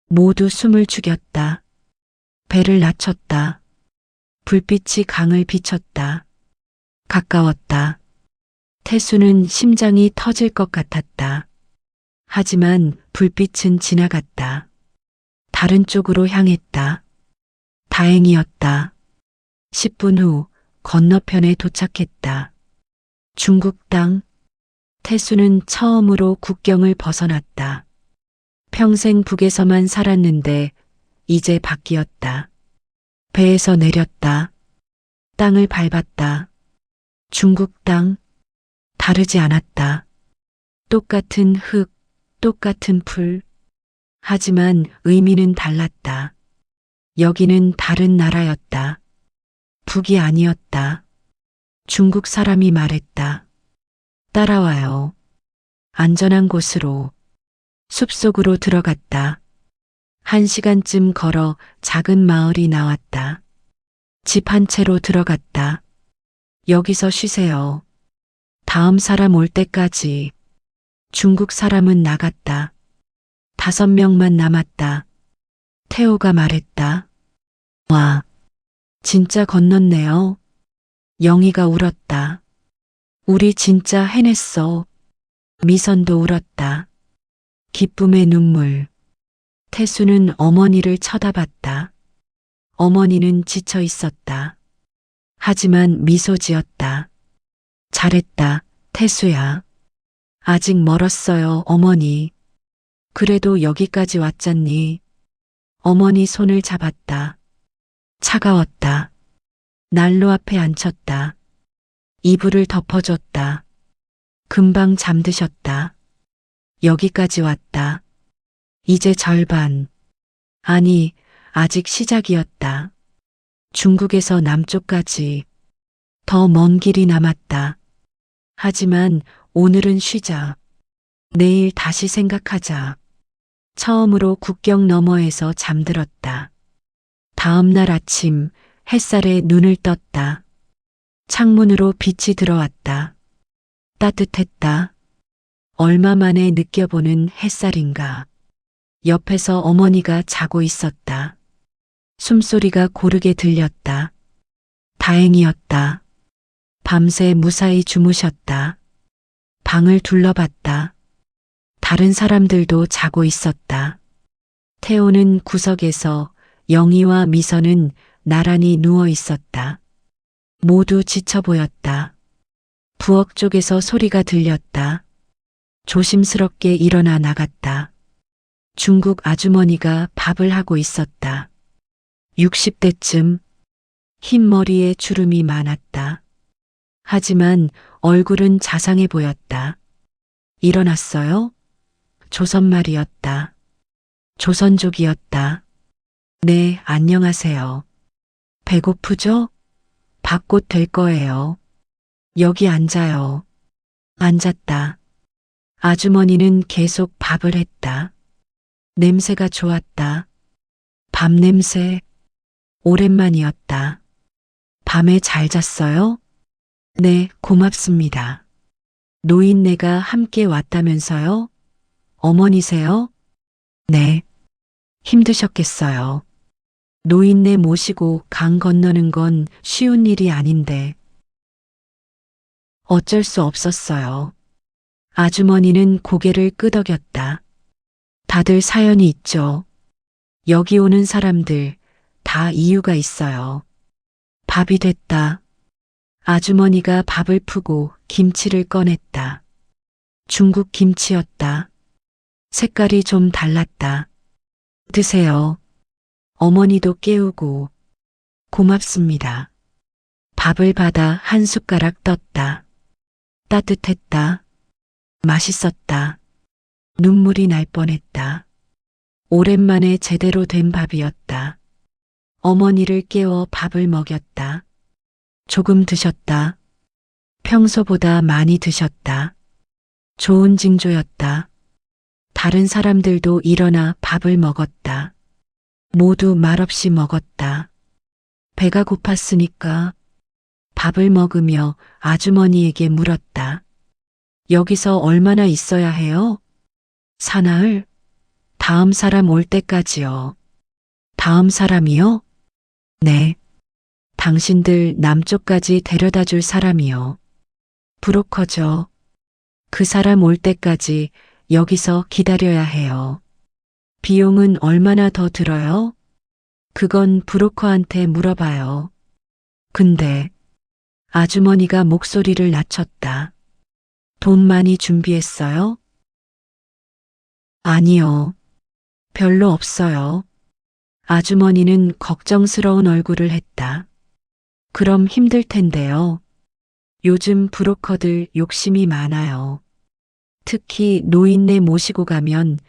모두 숨을 죽였다. 배를 낮췄다. 불빛이 강을 비쳤다. 가까웠다. 태수는 심장이 터질 것 같았다. 하지만 불빛은 지나갔다. 다른 쪽으로 향했다. 다행이었다. 10분 후 건너편에 도착했다. 중국 땅. 태수는 처음으로 국경을 벗어났다. 평생 북에서만 살았는데 이제 바뀌었다. 배에서 내렸다. 땅을 밟았다. 중국 땅. 다르지 않았다. 똑같은 흙, 똑같은 풀. 하지만 의미는 달랐다. 여기는 다른 나라였다. 북이 아니었다. 중국 사람이 말했다. 따라와요. 안전한 곳으로. 숲속으로 들어갔다. 1시간쯤 걸어 작은 마을이 나왔다. 집 한 채로 들어갔다. 여기서 쉬세요. 다음 사람 올 때까지. 중국 사람은 나갔다. 5명만 남았다. 태호가 말했다. 와, 진짜 건넜네요. 영희가 울었다. 우리 진짜 해냈어. 미선도 울었다. 기쁨의 눈물. 태수는 어머니를 쳐다봤다. 어머니는 지쳐 있었다. 하지만 미소 지었다. 잘했다, 태수야. 아직 멀었어요, 어머니. 그래도 여기까지 왔잖니. 어머니 손을 잡았다. 차가웠다. 난로 앞에 앉혔다. 이불을 덮어줬다. 금방 잠드셨다. 여기까지 왔다. 이제 절반. 아니, 아직 시작이었다. 중국에서 남쪽까지 더 먼 길이 남았다. 하지만 오늘은 쉬자. 내일 다시 생각하자. 처음으로 국경 너머에서 잠들었다. 다음 날 아침 햇살에 눈을 떴다. 창문으로 빛이 들어왔다. 따뜻했다. 얼마 만에 느껴보는 햇살인가. 옆에서 어머니가 자고 있었다. 숨소리가 고르게 들렸다. 다행이었다. 밤새 무사히 주무셨다. 방을 둘러봤다. 다른 사람들도 자고 있었다. 태호는 구석에서 영희와 미선은 나란히 누워 있었다. 모두 지쳐 보였다. 부엌 쪽에서 소리가 들렸다. 조심스럽게 일어나 나갔다. 중국 아주머니가 밥을 하고 있었다. 60대쯤 흰 머리에 주름이 많았다. 하지만 얼굴은 자상해 보였다. 일어났어요? 조선말이었다. 조선족이었다. 네, 안녕하세요. 배고프죠? 밥 곧 될 거예요. 여기 앉아요. 앉았다. 아주머니는 계속 밥을 했다. 냄새가 좋았다. 밥 냄새. 오랜만이었다. 밤에 잘 잤어요? 네, 고맙습니다. 노인네가 함께 왔다면서요? 어머니세요? 네. 힘드셨겠어요. 노인네 모시고 강 건너는 건 쉬운 일이 아닌데. 어쩔 수 없었어요. 아주머니는 고개를 끄덕였다. 다들 사연이 있죠. 여기 오는 사람들 다 이유가 있어요. 밥이 됐다. 아주머니가 밥을 푸고 김치를 꺼냈다. 중국 김치였다. 색깔이 좀 달랐다. 드세요. 어머니도 깨우고. 고맙습니다. 밥을 받아 한 숟가락 떴다. 따뜻했다. 맛있었다. 눈물이 날 뻔했다. 오랜만에 제대로 된 밥이었다. 어머니를 깨워 밥을 먹였다. 조금 드셨다. 평소보다 많이 드셨다. 좋은 징조였다. 다른 사람들도 일어나 밥을 먹었다. 모두 말없이 먹었다. 배가 고팠으니까 밥을 먹으며 아주머니에게 물었다. 여기서 얼마나 있어야 해요? 사나흘? 다음 사람 올 때까지요. 다음 사람이요? 네. 당신들 남쪽까지 데려다 줄 사람이요. 브로커죠. 그 사람 올 때까지 여기서 기다려야 해요. 비용은 얼마나 더 들어요? 그건 브로커한테 물어봐요. 근데 아주머니가 목소리를 낮췄다. 돈 많이 준비했어요? 아니요. 별로 없어요. 아주머니는 걱정스러운 얼굴을 했다. 그럼 힘들 텐데요. 요즘 브로커들 욕심이 많아요. 특히 노인네 모시고 가면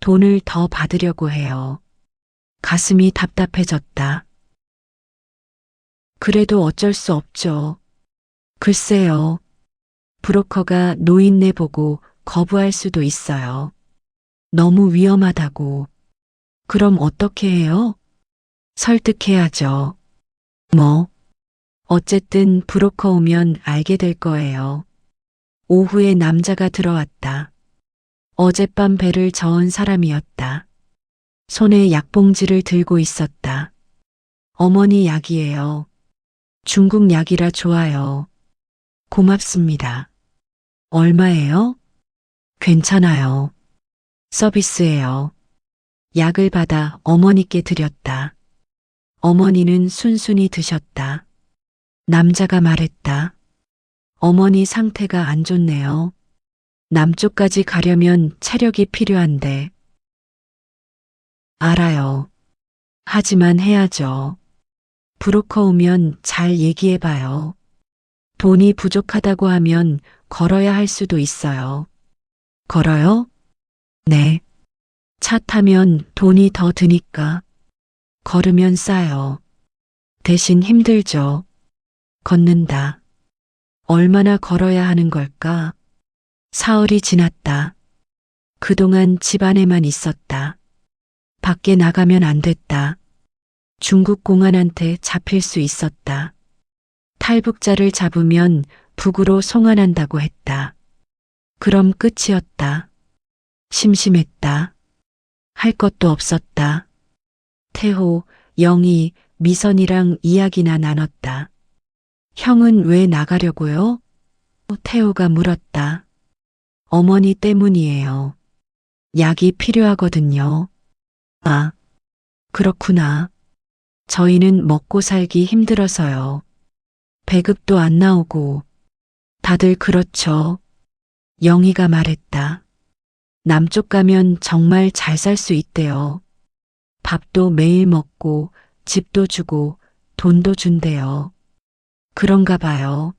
돈을 더 받으려고 해요. 가슴이 답답해졌다. 그래도 어쩔 수 없죠. 글쎄요. 브로커가 노인네 보고 거부할 수도 있어요. 너무 위험하다고. 그럼 어떻게 해요? 설득해야죠. 뭐? 어쨌든 브로커 오면 알게 될 거예요. 오후에 남자가 들어왔다. 어젯밤 배를 저은 사람이었다. 손에 약봉지를 들고 있었다. 어머니 약이에요. 중국 약이라 좋아요. 고맙습니다. 얼마예요? 괜찮아요. 서비스예요. 약을 받아 어머니께 드렸다. 어머니는 순순히 드셨다. 남자가 말했다. 어머니 상태가 안 좋네요. 남쪽까지 가려면 체력이 필요한데. 알아요. 하지만 해야죠. 브로커 오면 잘 얘기해봐요. 돈이 부족하다고 하면 걸어야 할 수도 있어요. 걸어요? 네. 차 타면 돈이 더 드니까. 걸으면 싸요. 대신 힘들죠. 걷는다. 얼마나 걸어야 하는 걸까? 사흘이 지났다. 그동안 집 안에만 있었다. 밖에 나가면 안 됐다. 중국 공안한테 잡힐 수 있었다. 탈북자를 잡으면 북으로 송환한다고 했다. 그럼 끝이었다. 심심했다. 할 것도 없었다. 태호, 영희, 미선이랑 이야기나 나눴다. 형은 왜 나가려고요? 태호가 물었다. 어머니 때문이에요. 약이 필요하거든요. 아, 그렇구나. 저희는 먹고 살기 힘들어서요. 배급도 안 나오고. 다들 그렇죠. 영희가 말했다. 남쪽 가면 정말 잘 살 수 있대요. 밥도 매일 먹고 집도 주고 돈도 준대요. 그런가 봐요.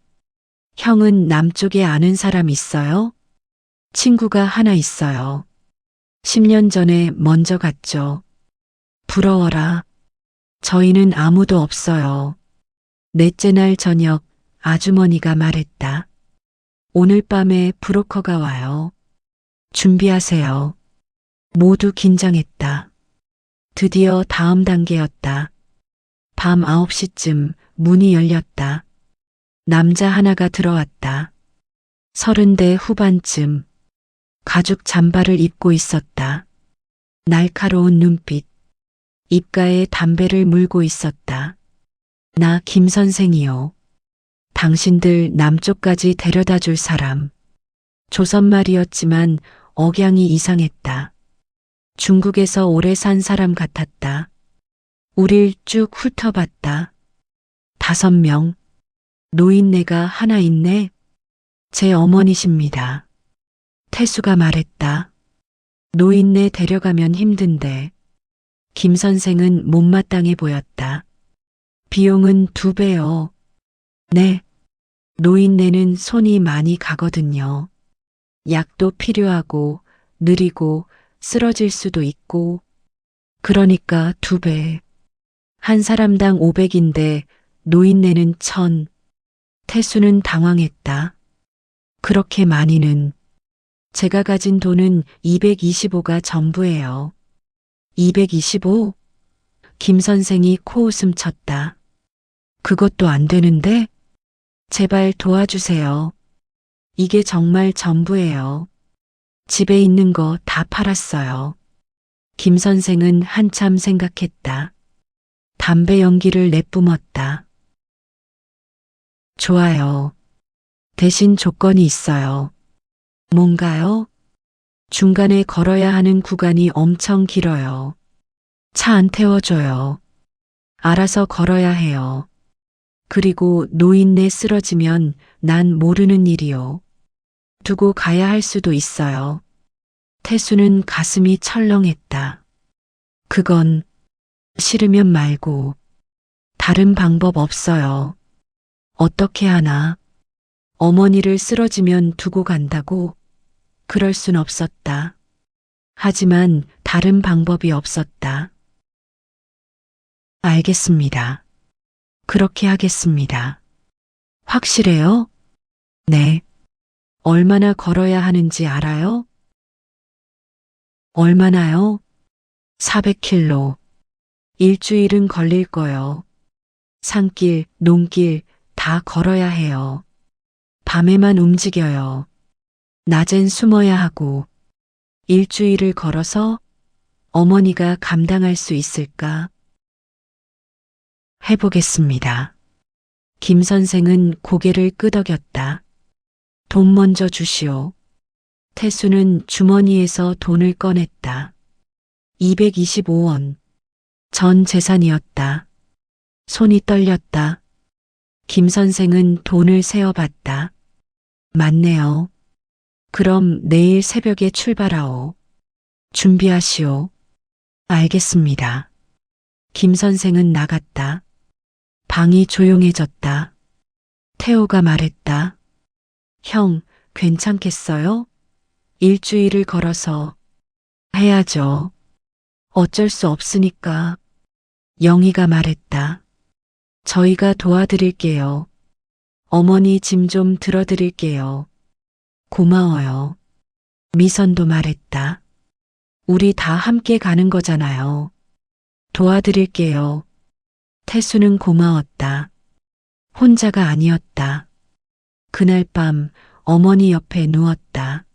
형은 남쪽에 아는 사람 있어요? 친구가 하나 있어요. 10년 전에 먼저 갔죠. 부러워라. 저희는 아무도 없어요. 넷째 날 저녁 아주머니가 말했다. 오늘 밤에 브로커가 와요. 준비하세요. 모두 긴장했다. 드디어 다음 단계였다. 밤 9시쯤 문이 열렸다. 남자 하나가 들어왔다. 30대 후반쯤. 가죽 잠바를 입고 있었다. 날카로운 눈빛. 입가에 담배를 물고 있었다. 나 김 선생이요. 당신들 남쪽까지 데려다 줄 사람. 조선말이었지만 억양이 이상했다. 중국에서 오래 산 사람 같았다. 우릴 쭉 훑어봤다. 5명. 노인네가 하나 있네. 제 어머니십니다. 태수가 말했다. 노인네 데려가면 힘든데. 김 선생은 못마땅해 보였다. 비용은 2배요. 네. 노인네는 손이 많이 가거든요. 약도 필요하고 느리고 쓰러질 수도 있고. 그러니까 2배. 한 사람당 500인데 노인네는 1000. 태수는 당황했다. 그렇게 많이는. 제가 가진 돈은 225가 전부예요. 225? 김 선생이 코웃음 쳤다. 그것도 안 되는데? 제발 도와주세요. 이게 정말 전부예요. 집에 있는 거 다 팔았어요. 김 선생은 한참 생각했다. 담배 연기를 내뿜었다. 좋아요. 대신 조건이 있어요. 뭔가요? 중간에 걸어야 하는 구간이 엄청 길어요. 차 안 태워줘요. 알아서 걸어야 해요. 그리고 노인네 쓰러지면 난 모르는 일이요. 두고 가야 할 수도 있어요. 태수는 가슴이 철렁했다. 그건 싫으면 말고 다른 방법 없어요. 어떻게 하나? 어머니를 쓰러지면 두고 간다고? 그럴 순 없었다. 하지만 다른 방법이 없었다. 알겠습니다. 그렇게 하겠습니다. 확실해요? 네. 얼마나 걸어야 하는지 알아요? 얼마나요? 400km. 일주일은 걸릴 거요. 산길, 논길 다 걸어야 해요. 밤에만 움직여요. 낮엔 숨어야 하고. 일주일을 걸어서 어머니가 감당할 수 있을까? 해보겠습니다. 김 선생은 고개를 끄덕였다. 돈 먼저 주시오. 태수는 주머니에서 돈을 꺼냈다. 225원. 전 재산이었다. 손이 떨렸다. 김 선생은 돈을 세어봤다. 맞네요. 그럼 내일 새벽에 출발하오. 준비하시오. 알겠습니다. 김 선생은 나갔다. 방이 조용해졌다. 태호가 말했다. 형, 괜찮겠어요? 일주일을 걸어서. 해야죠. 어쩔 수 없으니까. 영희가 말했다. 저희가 도와드릴게요. 어머니 짐 좀 들어드릴게요. 고마워요. 미선도 말했다. 우리 다 함께 가는 거잖아요. 도와드릴게요. 태수는 고마웠다. 혼자가 아니었다. 그날 밤 어머니 옆에 누웠다.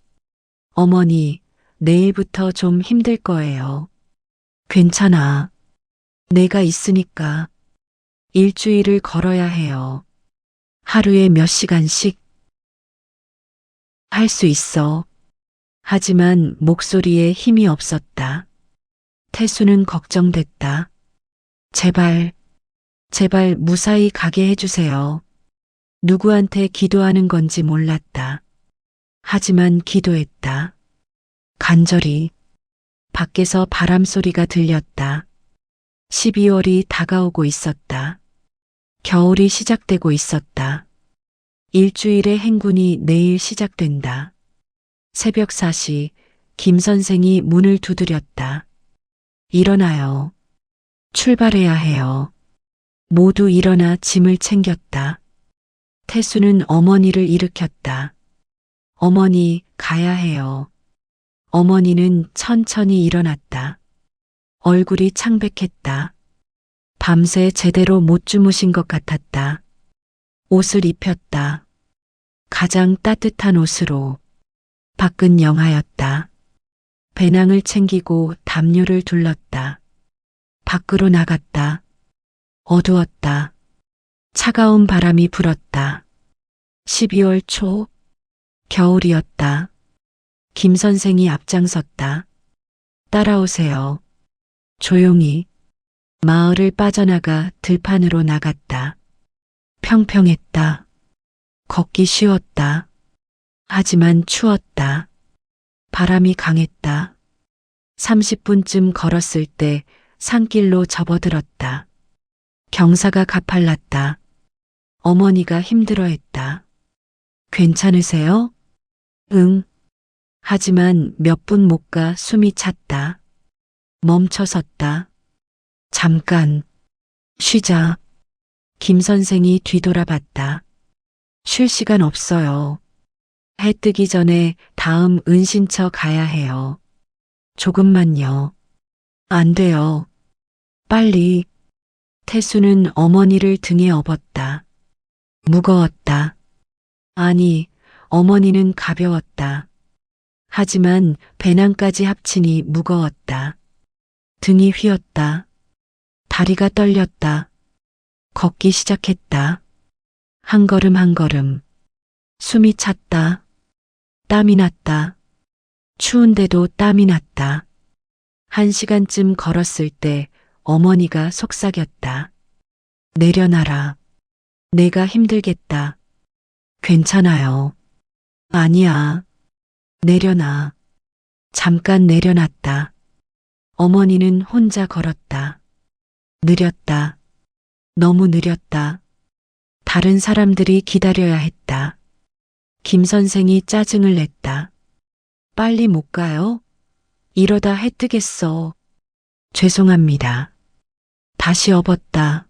어머니, 내일부터 좀 힘들 거예요. 괜찮아. 내가 있으니까. 일주일을 걸어야 해요. 하루에 몇 시간씩? 할 수 있어. 하지만 목소리에 힘이 없었다. 태수는 걱정됐다. 제발, 제발 무사히 가게 해주세요. 누구한테 기도하는 건지 몰랐다. 하지만 기도했다. 간절히. 밖에서 바람 소리가 들렸다. 12월이 다가오고 있었다. 겨울이 시작되고 있었다. 일주일의 행군이 내일 시작된다. 새벽 4시 김 선생이 문을 두드렸다. 일어나요. 출발해야 해요. 모두 일어나 짐을 챙겼다. 태수는 어머니를 일으켰다. 어머니, 가야 해요. 어머니는 천천히 일어났다. 얼굴이 창백했다. 밤새 제대로 못 주무신 것 같았다. 옷을 입혔다. 가장 따뜻한 옷으로. 밖은 영하였다. 배낭을 챙기고 담요를 둘렀다. 밖으로 나갔다. 어두웠다. 차가운 바람이 불었다. 12월 초, 겨울이었다. 김 선생이 앞장섰다. 따라오세요. 조용히. 마을을 빠져나가 들판으로 나갔다. 평평했다. 걷기 쉬웠다. 하지만 추웠다. 바람이 강했다. 30분쯤 걸었을 때 산길로 접어들었다. 경사가 가팔랐다. 어머니가 힘들어했다. 괜찮으세요? 응. 하지만 몇 분 못 가 숨이 찼다. 멈춰섰다. 잠깐. 쉬자. 김 선생이 뒤돌아봤다. 쉴 시간 없어요. 해 뜨기 전에 다음 은신처 가야 해요. 조금만요. 안 돼요. 빨리. 태수는 어머니를 등에 업었다. 무거웠다. 아니, 어머니는 가벼웠다. 하지만 배낭까지 합치니 무거웠다. 등이 휘었다. 다리가 떨렸다. 걷기 시작했다. 한 걸음 한 걸음. 숨이 찼다. 땀이 났다. 추운데도 땀이 났다. 1시간쯤 걸었을 때 어머니가 속삭였다. 내려놔라. 내가 힘들겠다. 괜찮아요. 아니야. 내려놔. 잠깐 내려놨다. 어머니는 혼자 걸었다. 느렸다. 너무 느렸다. 다른 사람들이 기다려야 했다. 김 선생이 짜증을 냈다. 빨리 못 가요? 이러다 해 뜨겠어. 죄송합니다. 다시 업었다.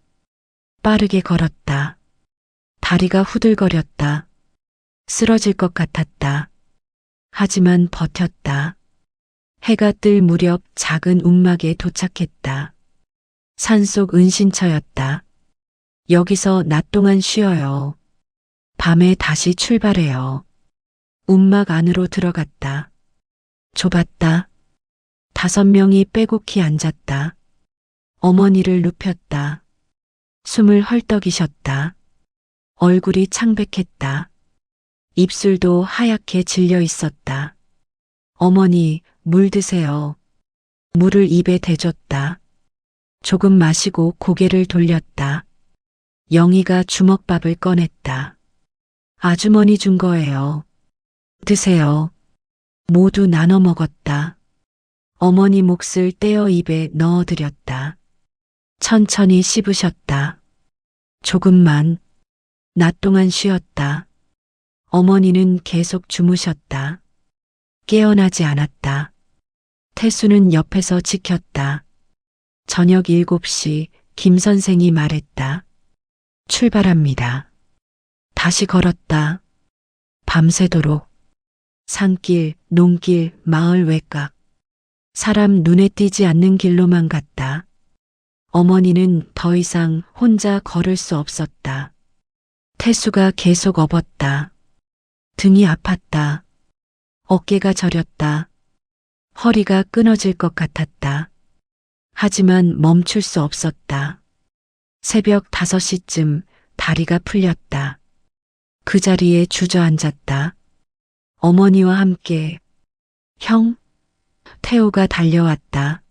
빠르게 걸었다. 다리가 후들거렸다. 쓰러질 것 같았다. 하지만 버텼다. 해가 뜰 무렵 작은 움막에 도착했다. 산속 은신처였다. 여기서 낮 동안 쉬어요. 밤에 다시 출발해요. 움막 안으로 들어갔다. 좁았다. 5명이 빼곡히 앉았다. 어머니를 눕혔다. 숨을 헐떡이셨다. 얼굴이 창백했다. 입술도 하얗게 질려 있었다. 어머니, 물 드세요. 물을 입에 대줬다. 조금 마시고 고개를 돌렸다. 영희가 주먹밥을 꺼냈다. 아주머니 준 거예요. 드세요. 모두 나눠 먹었다. 어머니 몫을 떼어 입에 넣어드렸다. 천천히 씹으셨다. 조금만. 낮 동안 쉬었다. 어머니는 계속 주무셨다. 깨어나지 않았다. 태수는 옆에서 지켰다. 저녁 7시 김 선생이 말했다. 출발합니다. 다시 걸었다. 밤새도록. 산길, 농길, 마을 외곽. 사람 눈에 띄지 않는 길로만 갔다. 어머니는 더 이상 혼자 걸을 수 없었다. 태수가 계속 업었다. 등이 아팠다. 어깨가 저렸다. 허리가 끊어질 것 같았다. 하지만 멈출 수 없었다. 새벽 5시쯤 다리가 풀렸다. 그 자리에 주저앉았다. 어머니와 함께 형? 태호가 달려왔다.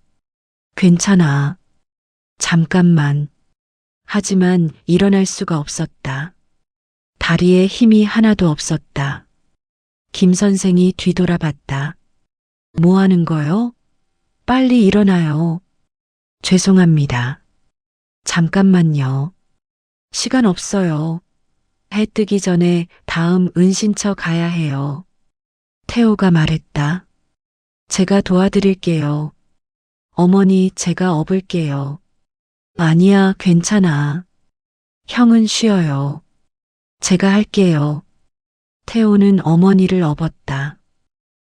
괜찮아. 잠깐만. 하지만 일어날 수가 없었다. 다리에 힘이 하나도 없었다. 김 선생이 뒤돌아봤다. 뭐 하는 거요? 빨리 일어나요. 죄송합니다. 잠깐만요. 시간 없어요. 해 뜨기 전에 다음 은신처 가야 해요. 태호가 말했다. 제가 도와드릴게요. 어머니, 제가 업을게요. 아니야, 괜찮아. 형은 쉬어요. 제가 할게요. 태호는 어머니를 업었다.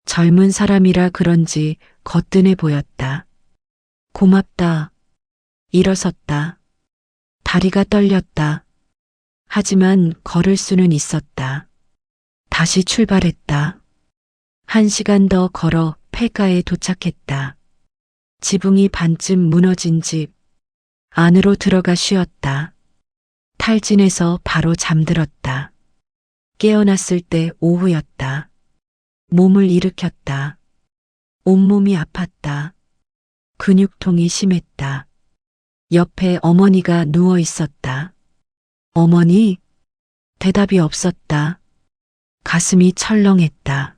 젊은 사람이라 그런지 거뜬해 보였다. 고맙다. 일어섰다. 다리가 떨렸다. 하지만 걸을 수는 있었다. 다시 출발했다. 1시간 더 걸어 폐가에 도착했다. 지붕이 반쯤 무너진 집. 안으로 들어가 쉬었다. 탈진해서 바로 잠들었다. 깨어났을 때 오후였다. 몸을 일으켰다. 온몸이 아팠다. 근육통이 심했다. 옆에 어머니가 누워 있었다. 어머니? 대답이 없었다. 가슴이 철렁했다.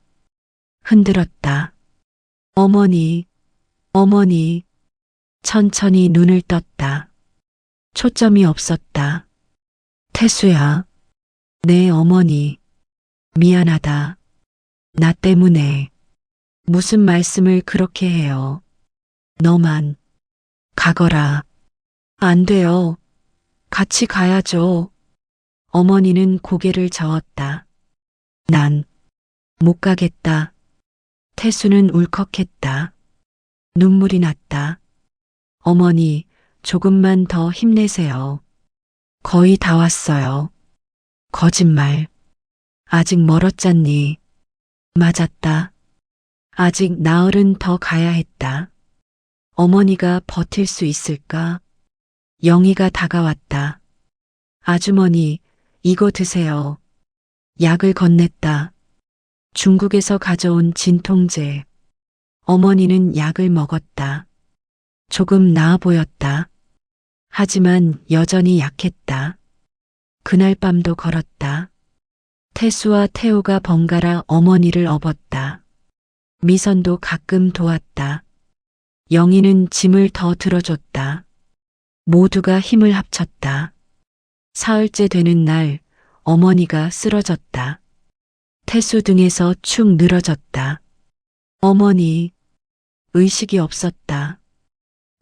흔들었다. 어머니, 어머니. 천천히 눈을 떴다. 초점이 없었다. 태수야. 내 어머니. 미안하다. 나 때문에. 무슨 말씀을 그렇게 해요. 너만. 가거라. 안 돼요. 같이 가야죠. 어머니는 고개를 저었다. 난 못 가겠다. 태수는 울컥했다. 눈물이 났다. 어머니, 조금만 더 힘내세요. 거의 다 왔어요. 거짓말. 아직 멀었잖니. 맞았다. 아직 나흘은 더 가야 했다. 어머니가 버틸 수 있을까? 영희가 다가왔다. 아주머니, 이거 드세요. 약을 건넸다. 중국에서 가져온 진통제. 어머니는 약을 먹었다. 조금 나아 보였다. 하지만 여전히 약했다. 그날 밤도 걸었다. 태수와 태호가 번갈아 어머니를 업었다. 미선도 가끔 도왔다. 영희는 짐을 더 들어줬다. 모두가 힘을 합쳤다. 사흘째 되는 날 어머니가 쓰러졌다. 태수 등에서 축 늘어졌다. 어머니, 의식이 없었다.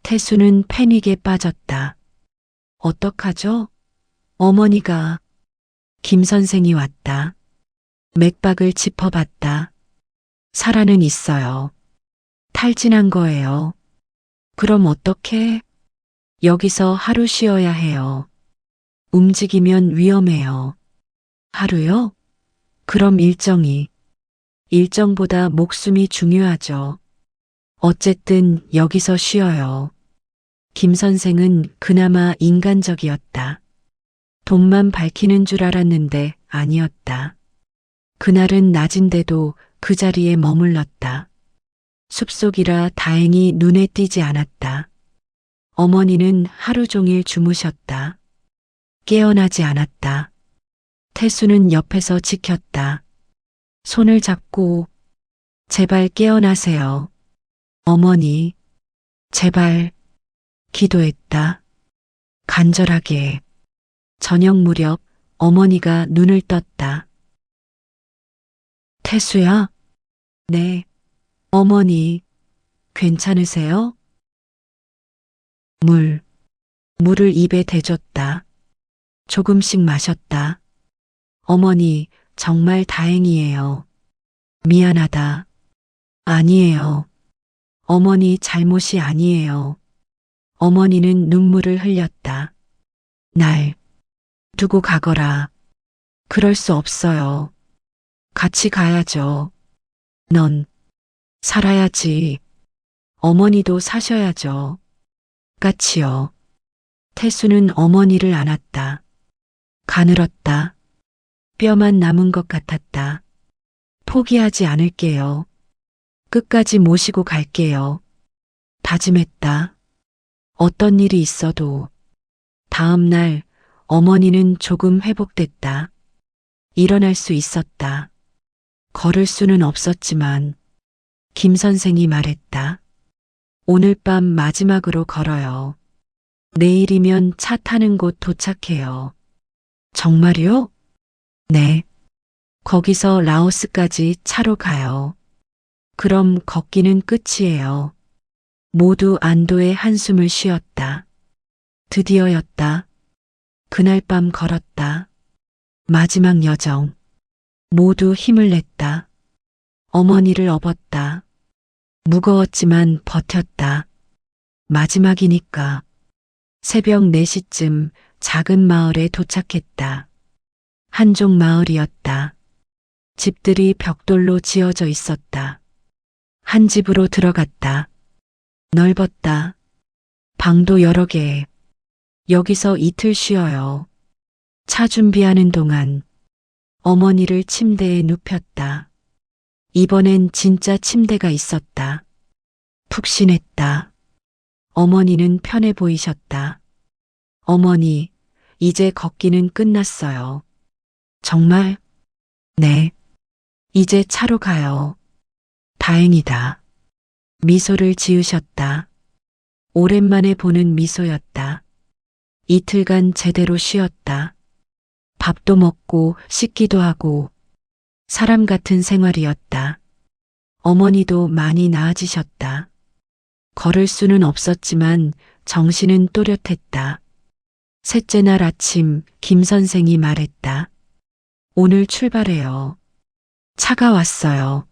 태수는 패닉에 빠졌다. 어떡하죠? 어머니가. 김 선생이 왔다. 맥박을 짚어봤다. 살아는 있어요. 탈진한 거예요. 그럼 어떡해? 여기서 하루 쉬어야 해요. 움직이면 위험해요. 하루요? 그럼 일정이. 일정보다 목숨이 중요하죠. 어쨌든 여기서 쉬어요. 김 선생은 그나마 인간적이었다. 돈만 밝히는 줄 알았는데 아니었다. 그날은 낮인데도 그 자리에 머물렀다. 숲속이라 다행히 눈에 띄지 않았다. 어머니는 하루 종일 주무셨다. 깨어나지 않았다. 태수는 옆에서 지켰다. 손을 잡고 제발 깨어나세요. 어머니, 제발 기도했다. 간절하게. 저녁 무렵 어머니가 눈을 떴다. 태수야? 네. 어머니, 괜찮으세요? 물을 입에 대줬다. 조금씩 마셨다. 어머니, 정말 다행이에요. 미안하다. 아니에요. 어머니 잘못이 아니에요. 어머니는 눈물을 흘렸다. 날 두고 가거라. 그럴 수 없어요. 같이 가야죠. 넌 살아야지. 어머니도 사셔야죠. 같이요. 태수는 어머니를 안았다. 가늘었다. 뼈만 남은 것 같았다. 포기하지 않을게요. 끝까지 모시고 갈게요. 다짐했다. 어떤 일이 있어도. 다음 날 어머니는 조금 회복됐다. 일어날 수 있었다. 걸을 수는 없었지만 김 선생이 말했다. 오늘 밤 마지막으로 걸어요. 내일이면 차 타는 곳 도착해요. 정말요? 네. 거기서 라오스까지 차로 가요. 그럼 걷기는 끝이에요. 모두 안도의 한숨을 쉬었다. 드디어였다. 그날 밤 걸었다. 마지막 여정. 모두 힘을 냈다. 어머니를 업었다. 무거웠지만 버텼다. 마지막이니까. 새벽 4시쯤 작은 마을에 도착했다. 한족 마을이었다. 집들이 벽돌로 지어져 있었다. 한 집으로 들어갔다. 넓었다. 방도 여러 개. 여기서 이틀 쉬어요. 차 준비하는 동안 어머니를 침대에 눕혔다. 이번엔 진짜 침대가 있었다. 푹신했다. 어머니는 편해 보이셨다. 어머니, 이제 걷기는 끝났어요. 정말? 네. 이제 차로 가요. 다행이다. 미소를 지으셨다. 오랜만에 보는 미소였다. 이틀간 제대로 쉬었다. 밥도 먹고 씻기도 하고 사람 같은 생활이었다. 어머니도 많이 나아지셨다. 걸을 수는 없었지만 정신은 또렷했다. 셋째 날 아침 김 선생이 말했다. 오늘 출발해요. 차가 왔어요.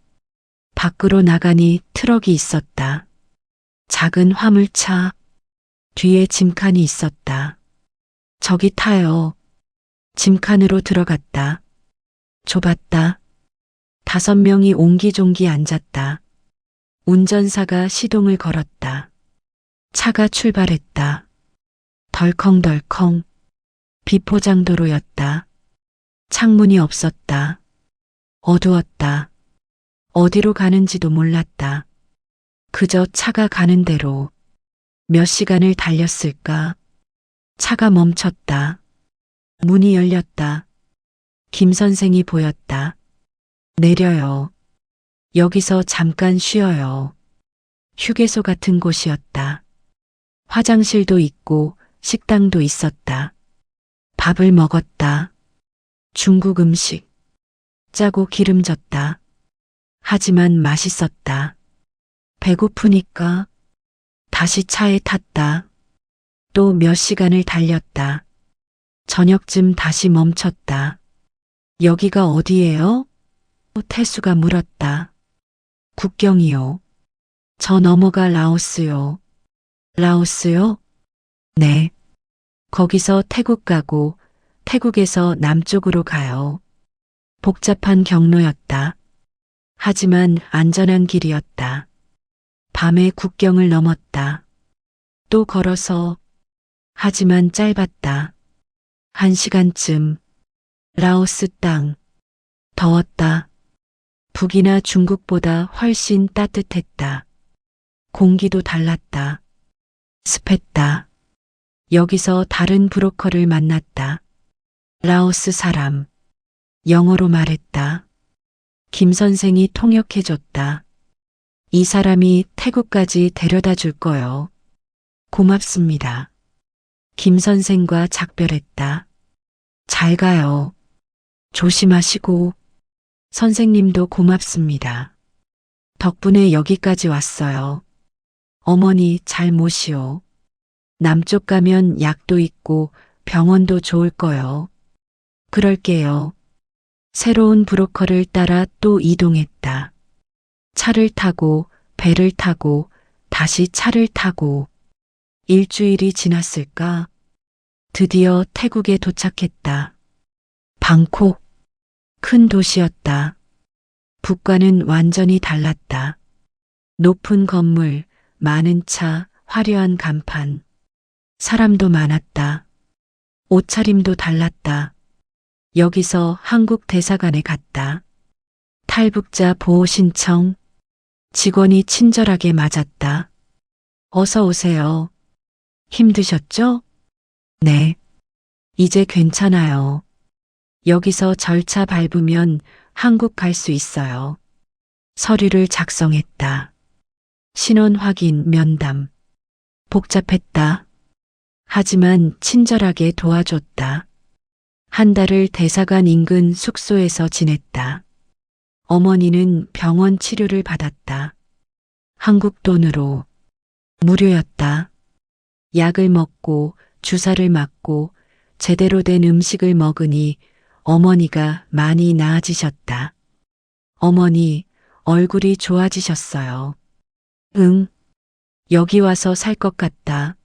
밖으로 나가니 트럭이 있었다. 작은 화물차. 뒤에 짐칸이 있었다. 저기 타요. 짐칸으로 들어갔다. 좁았다. 5명이 옹기종기 앉았다. 운전사가 시동을 걸었다. 차가 출발했다. 덜컹덜컹. 비포장도로였다. 창문이 없었다. 어두웠다. 어디로 가는지도 몰랐다. 그저 차가 가는 대로. 몇 시간을 달렸을까? 차가 멈췄다. 문이 열렸다. 김 선생이 보였다. 내려요. 여기서 잠깐 쉬어요. 휴게소 같은 곳이었다. 화장실도 있고 식당도 있었다. 밥을 먹었다. 중국 음식. 짜고 기름졌다. 하지만 맛있었다. 배고프니까 다시 차에 탔다. 또 몇 시간을 달렸다. 저녁쯤 다시 멈췄다. 여기가 어디예요? 태수가 물었다. 국경이요. 저 너머가 라오스요. 라오스요? 네. 거기서 태국 가고 태국에서 남쪽으로 가요. 복잡한 경로였다. 하지만 안전한 길이었다. 밤에 국경을 넘었다. 또 걸어서. 하지만 짧았다. 1시간쯤. 라오스 땅. 더웠다. 북이나 중국보다 훨씬 따뜻했다. 공기도 달랐다. 습했다. 여기서 다른 브로커를 만났다. 라오스 사람. 영어로 말했다. 김 선생이 통역해줬다. 이 사람이 태국까지 데려다 줄 거요. 고맙습니다. 김 선생과 작별했다. 잘 가요. 조심하시고. 선생님도 고맙습니다. 덕분에 여기까지 왔어요. 어머니 잘 모시오. 남쪽 가면 약도 있고 병원도 좋을 거요. 그럴게요. 새로운 브로커를 따라 또 이동했다. 차를 타고 배를 타고 다시 차를 타고. 일주일이 지났을까? 드디어 태국에 도착했다. 방콕. 큰 도시였다. 북과는 완전히 달랐다. 높은 건물, 많은 차, 화려한 간판. 사람도 많았다. 옷차림도 달랐다. 여기서 한국 대사관에 갔다. 탈북자 보호 신청. 직원이 친절하게 맞았다. 어서 오세요. 힘드셨죠? 네. 이제 괜찮아요. 여기서 절차 밟으면 한국 갈 수 있어요. 서류를 작성했다. 신원 확인, 면담. 복잡했다. 하지만 친절하게 도와줬다. 한 달을 대사관 인근 숙소에서 지냈다. 어머니는 병원 치료를 받았다. 한국 돈으로. 무료였다. 약을 먹고 주사를 맞고 제대로 된 음식을 먹으니 어머니가 많이 나아지셨다. 어머니, 얼굴이 좋아지셨어요. 응. 여기 와서 살 것 같다.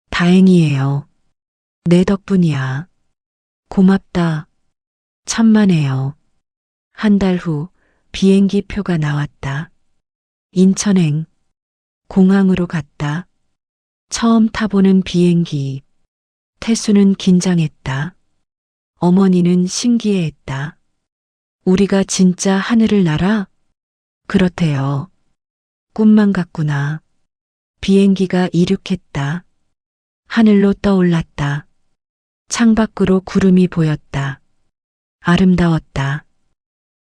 다행이에요. 내 덕분이야. 고맙다. 천만에요. 한 달 후 비행기 표가 나왔다. 인천행. 공항으로 갔다. 처음 타보는 비행기. 태수는 긴장했다. 어머니는 신기해했다. 우리가 진짜 하늘을 날아? 그렇대요. 꿈만 같구나. 비행기가 이륙했다. 하늘로 떠올랐다. 창밖으로 구름이 보였다. 아름다웠다.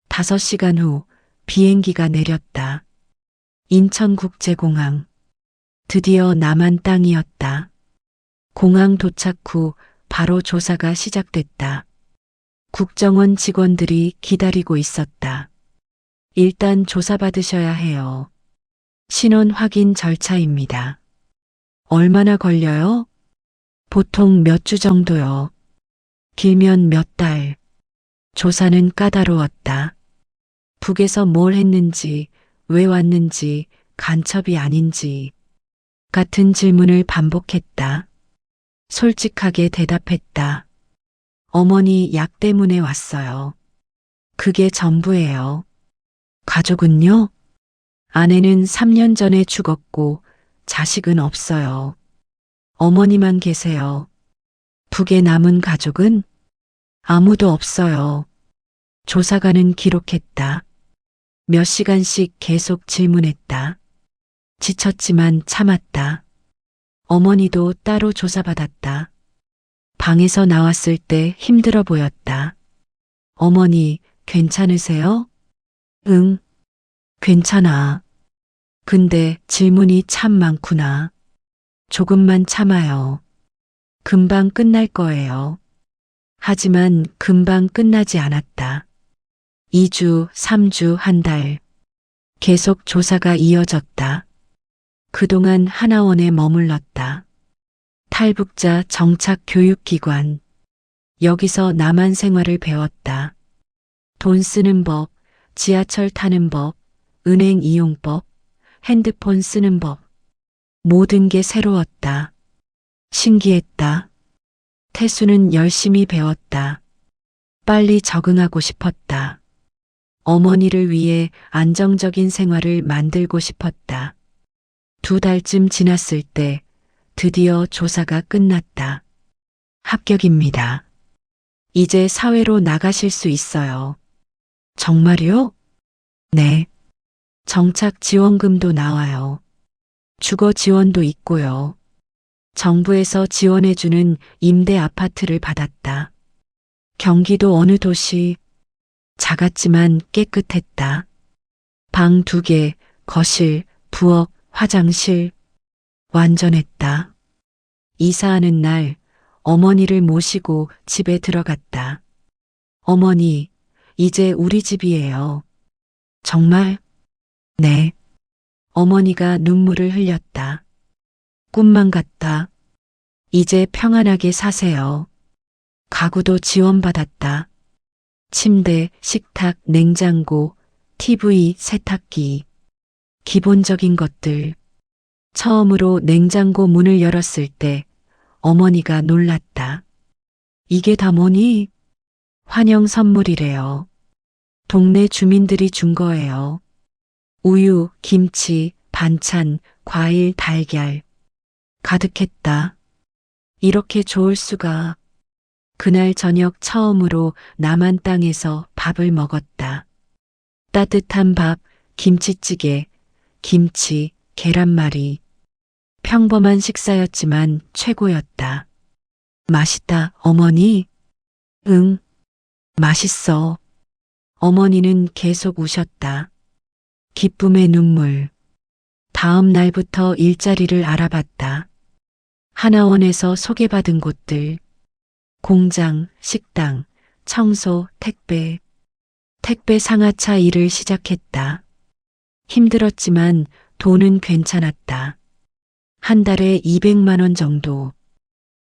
5시간 후 비행기가 내렸다. 인천국제공항. 드디어 남한 땅이었다. 공항 도착 후 바로 조사가 시작됐다. 국정원 직원들이 기다리고 있었다. 일단 조사받으셔야 해요. 신원 확인 절차입니다. 얼마나 걸려요? 보통 몇 주 정도요. 길면 몇 달. 조사는 까다로웠다. 북에서 뭘 했는지, 왜 왔는지, 간첩이 아닌지 같은 질문을 반복했다. 솔직하게 대답했다. 어머니 약 때문에 왔어요. 그게 전부예요. 가족은요? 아내는 3년 전에 죽었고 자식은 없어요. 어머니만 계세요. 북에 남은 가족은 아무도 없어요. 조사관은 기록했다. 몇 시간씩 계속 질문했다. 지쳤지만 참았다. 어머니도 따로 조사받았다. 방에서 나왔을 때 힘들어 보였다. 어머니, 괜찮으세요? 응, 괜찮아. 근데 질문이 참 많구나. 조금만 참아요. 금방 끝날 거예요. 하지만 금방 끝나지 않았다. 2주, 3주, 한 달. 계속 조사가 이어졌다. 그동안 하나원에 머물렀다. 탈북자 정착 교육기관. 여기서 남한 생활을 배웠다. 돈 쓰는 법, 지하철 타는 법, 은행 이용법, 핸드폰 쓰는 법. 모든 게 새로웠다. 신기했다. 태수는 열심히 배웠다. 빨리 적응하고 싶었다. 어머니를 위해 안정적인 생활을 만들고 싶었다. 2달쯤 지났을 때 드디어 조사가 끝났다. 합격입니다. 이제 사회로 나가실 수 있어요. 정말요? 네. 정착 지원금도 나와요. 주거 지원도 있고요. 정부에서 지원해주는 임대 아파트를 받았다. 경기도 어느 도시. 작았지만 깨끗했다. 방 2개, 거실, 부엌, 화장실. 완전했다. 이사하는 날 어머니를 모시고 집에 들어갔다. 어머니, 이제 우리 집이에요. 정말? 네. 어머니가 눈물을 흘렸다. 꿈만 같다. 이제 평안하게 사세요. 가구도 지원받았다. 침대, 식탁, 냉장고, TV, 세탁기. 기본적인 것들. 처음으로 냉장고 문을 열었을 때 어머니가 놀랐다. 이게 다 뭐니? 환영 선물이래요. 동네 주민들이 준 거예요. 우유, 김치, 반찬, 과일, 달걀. 가득했다. 이렇게 좋을 수가. 그날 저녁 처음으로 남한 땅에서 밥을 먹었다. 따뜻한 밥, 김치찌개, 김치, 계란말이. 평범한 식사였지만 최고였다. 맛있다, 어머니? 응, 맛있어. 어머니는 계속 우셨다. 기쁨의 눈물. 다음 날부터 일자리를 알아봤다. 하나원에서 소개받은 곳들. 공장, 식당, 청소, 택배. 택배 상하차 일을 시작했다. 힘들었지만 돈은 괜찮았다. 한 달에 200만 원 정도.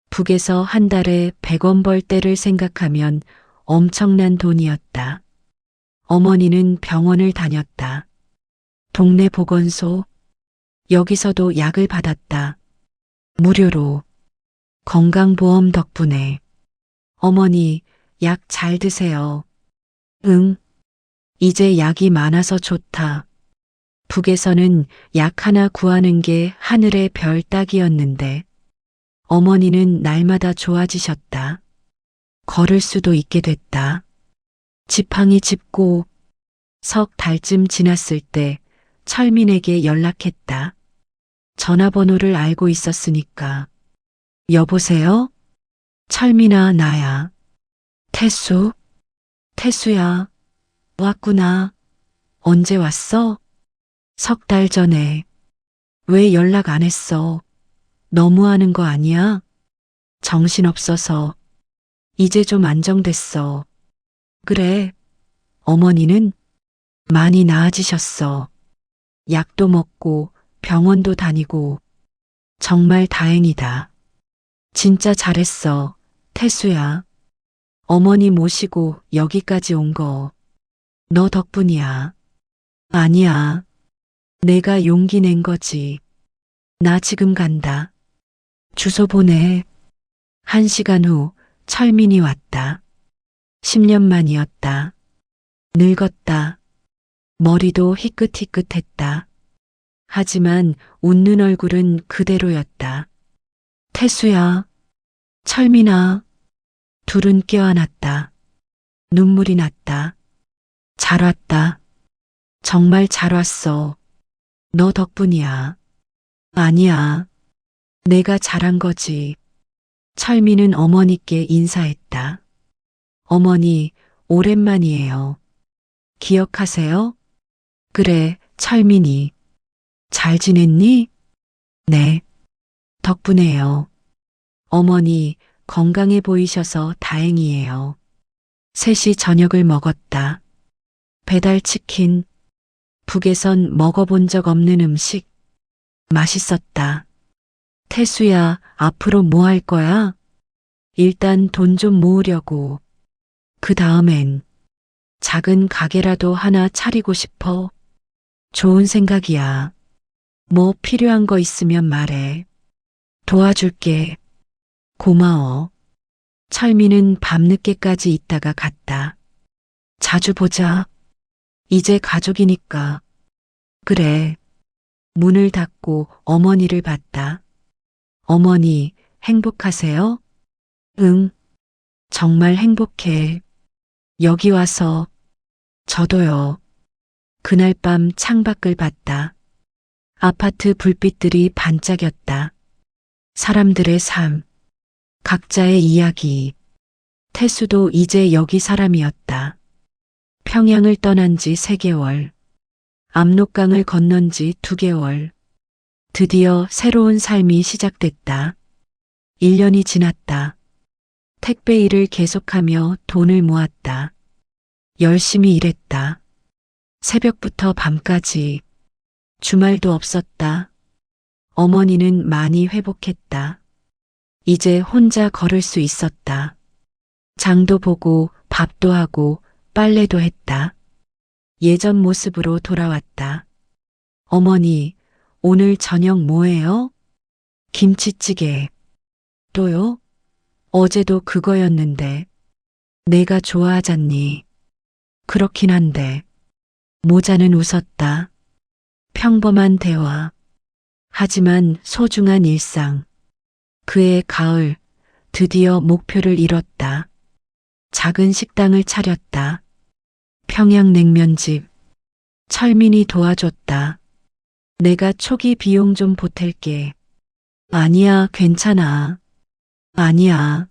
북에서 한 달에 100원 벌 때를 생각하면 엄청난 돈이었다. 어머니는 병원을 다녔다. 동네 보건소. 여기서도 약을 받았다. 무료로. 건강보험 덕분에. 어머니, 약 잘 드세요. 응. 이제 약이 많아서 좋다. 북에서는 약 하나 구하는 게 하늘의 별 따기였는데 어머니는 날마다 좋아지셨다. 걸을 수도 있게 됐다. 지팡이 짚고. 석 달쯤 지났을 때 철민에게 연락했다. 전화번호를 알고 있었으니까. 여보세요? 철민아, 나야. 태수? 태수야. 왔구나. 언제 왔어? 3달 전에. 왜 연락 안 했어? 너무하는 거 아니야? 정신없어서. 이제 좀 안정됐어. 그래. 어머니는 많이 나아지셨어. 약도 먹고 병원도 다니고. 정말 다행이다. 진짜 잘했어, 태수야. 어머니 모시고 여기까지 온 거. 너 덕분이야. 아니야. 내가 용기 낸 거지. 나 지금 간다. 주소 보내. 1시간 후 철민이 왔다. 10년 만이었다. 늙었다. 머리도 희끗희끗했다. 하지만 웃는 얼굴은 그대로였다. 태수야, 철민아. 둘은 껴안았다. 눈물이 났다. 잘 왔다. 정말 잘 왔어. 너 덕분이야. 아니야. 내가 잘한 거지. 철민은 어머니께 인사했다. 어머니, 오랜만이에요. 기억하세요? 그래, 철민이. 잘 지냈니? 네. 덕분에요. 어머니, 건강해 보이셔서 다행이에요. 셋이 저녁을 먹었다. 배달 치킨. 북에선 먹어본 적 없는 음식. 맛있었다. 태수야, 앞으로 뭐 할 거야? 일단 돈 좀 모으려고. 그 다음엔 작은 가게라도 하나 차리고 싶어. 좋은 생각이야. 뭐 필요한 거 있으면 말해. 도와줄게. 고마워. 철민은 밤늦게까지 있다가 갔다. 자주 보자. 이제 가족이니까. 그래. 문을 닫고 어머니를 봤다. 어머니, 행복하세요? 응. 정말 행복해. 여기 와서. 저도요. 그날 밤 창밖을 봤다. 아파트 불빛들이 반짝였다. 사람들의 삶. 각자의 이야기. 태수도 이제 여기 사람이었다. 평양을 떠난 지 3개월. 압록강을 건넌 지 2개월. 드디어 새로운 삶이 시작됐다. 1년이 지났다. 택배 일을 계속하며 돈을 모았다. 열심히 일했다. 새벽부터 밤까지. 주말도 없었다. 어머니는 많이 회복했다. 이제 혼자 걸을 수 있었다. 장도 보고 밥도 하고 빨래도 했다. 예전 모습으로 돌아왔다. 어머니, 오늘 저녁 뭐예요? 김치찌개. 또요? 어제도 그거였는데. 내가 좋아하잖니. 그렇긴 한데. 모자는 웃었다. 평범한 대화. 하지만 소중한 일상. 그의 가을, 드디어 목표를 이뤘다. 작은 식당을 차렸다. 평양냉면집. 철민이 도와줬다. 내가 초기 비용 좀 보탤게. 아니야, 괜찮아. 아니야.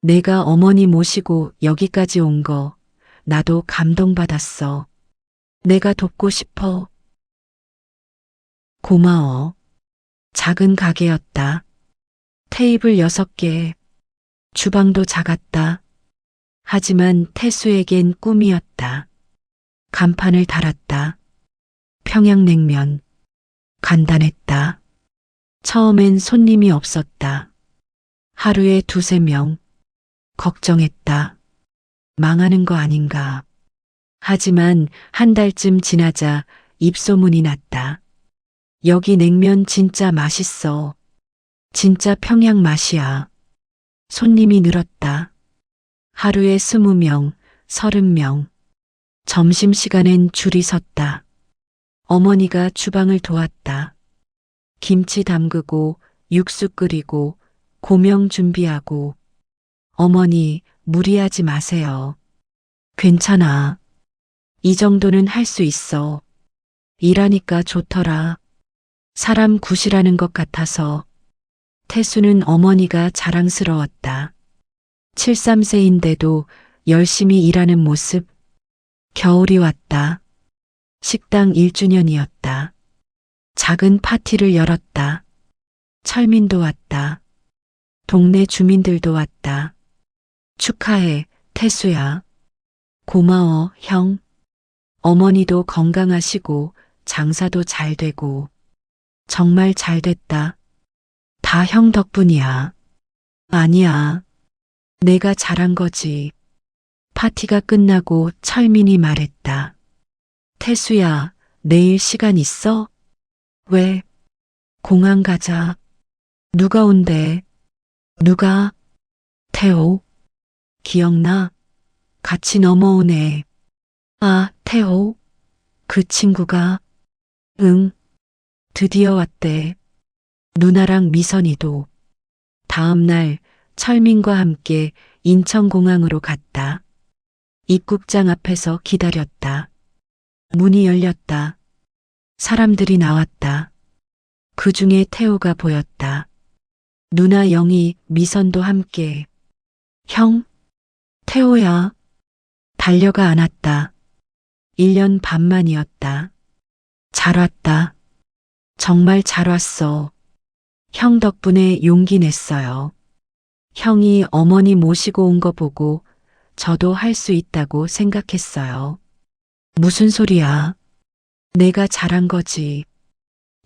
내가 어머니 모시고 여기까지 온 거, 나도 감동받았어. 내가 돕고 싶어. 고마워. 작은 가게였다. 테이블 6개. 주방도 작았다. 하지만 태수에겐 꿈이었다. 간판을 달았다. 평양냉면. 간단했다. 처음엔 손님이 없었다. 하루에 2~3명. 걱정했다. 망하는 거 아닌가. 하지만 한 달쯤 지나자 입소문이 났다. 여기 냉면 진짜 맛있어. 진짜 평양 맛이야. 손님이 늘었다. 하루에 20명, 30명. 점심시간엔 줄이 섰다. 어머니가 주방을 도왔다. 김치 담그고 육수 끓이고 고명 준비하고. 어머니, 무리하지 마세요. 괜찮아. 이 정도는 할 수 있어. 일하니까 좋더라. 사람 굿이라는 것 같아서. 태수는 어머니가 자랑스러웠다. 73세인데도 열심히 일하는 모습. 겨울이 왔다. 식당 1주년이었다. 작은 파티를 열었다. 철민도 왔다. 동네 주민들도 왔다. 축하해, 태수야. 고마워, 형. 어머니도 건강하시고 장사도 잘 되고. 정말 잘 됐다. 다 형 덕분이야. 아니야. 내가 잘한 거지. 파티가 끝나고 철민이 말했다. 태수야, 내일 시간 있어? 왜? 공항 가자. 누가 온대? 누가? 태호. 기억나? 같이 넘어오네. 아, 태호? 그 친구가? 응. 드디어 왔대. 누나랑 미선이도. 다음 날 철민과 함께 인천공항으로 갔다. 입국장 앞에서 기다렸다. 문이 열렸다. 사람들이 나왔다. 그 중에 태호가 보였다. 누나 영희, 미선도 함께. 형? 태호야. 달려가 안았다. 1년 반 만이었다. 잘 왔다. 정말 잘 왔어. 형 덕분에 용기 냈어요. 형이 어머니 모시고 온 거 보고 저도 할 수 있다고 생각했어요. 무슨 소리야? 내가 잘한 거지.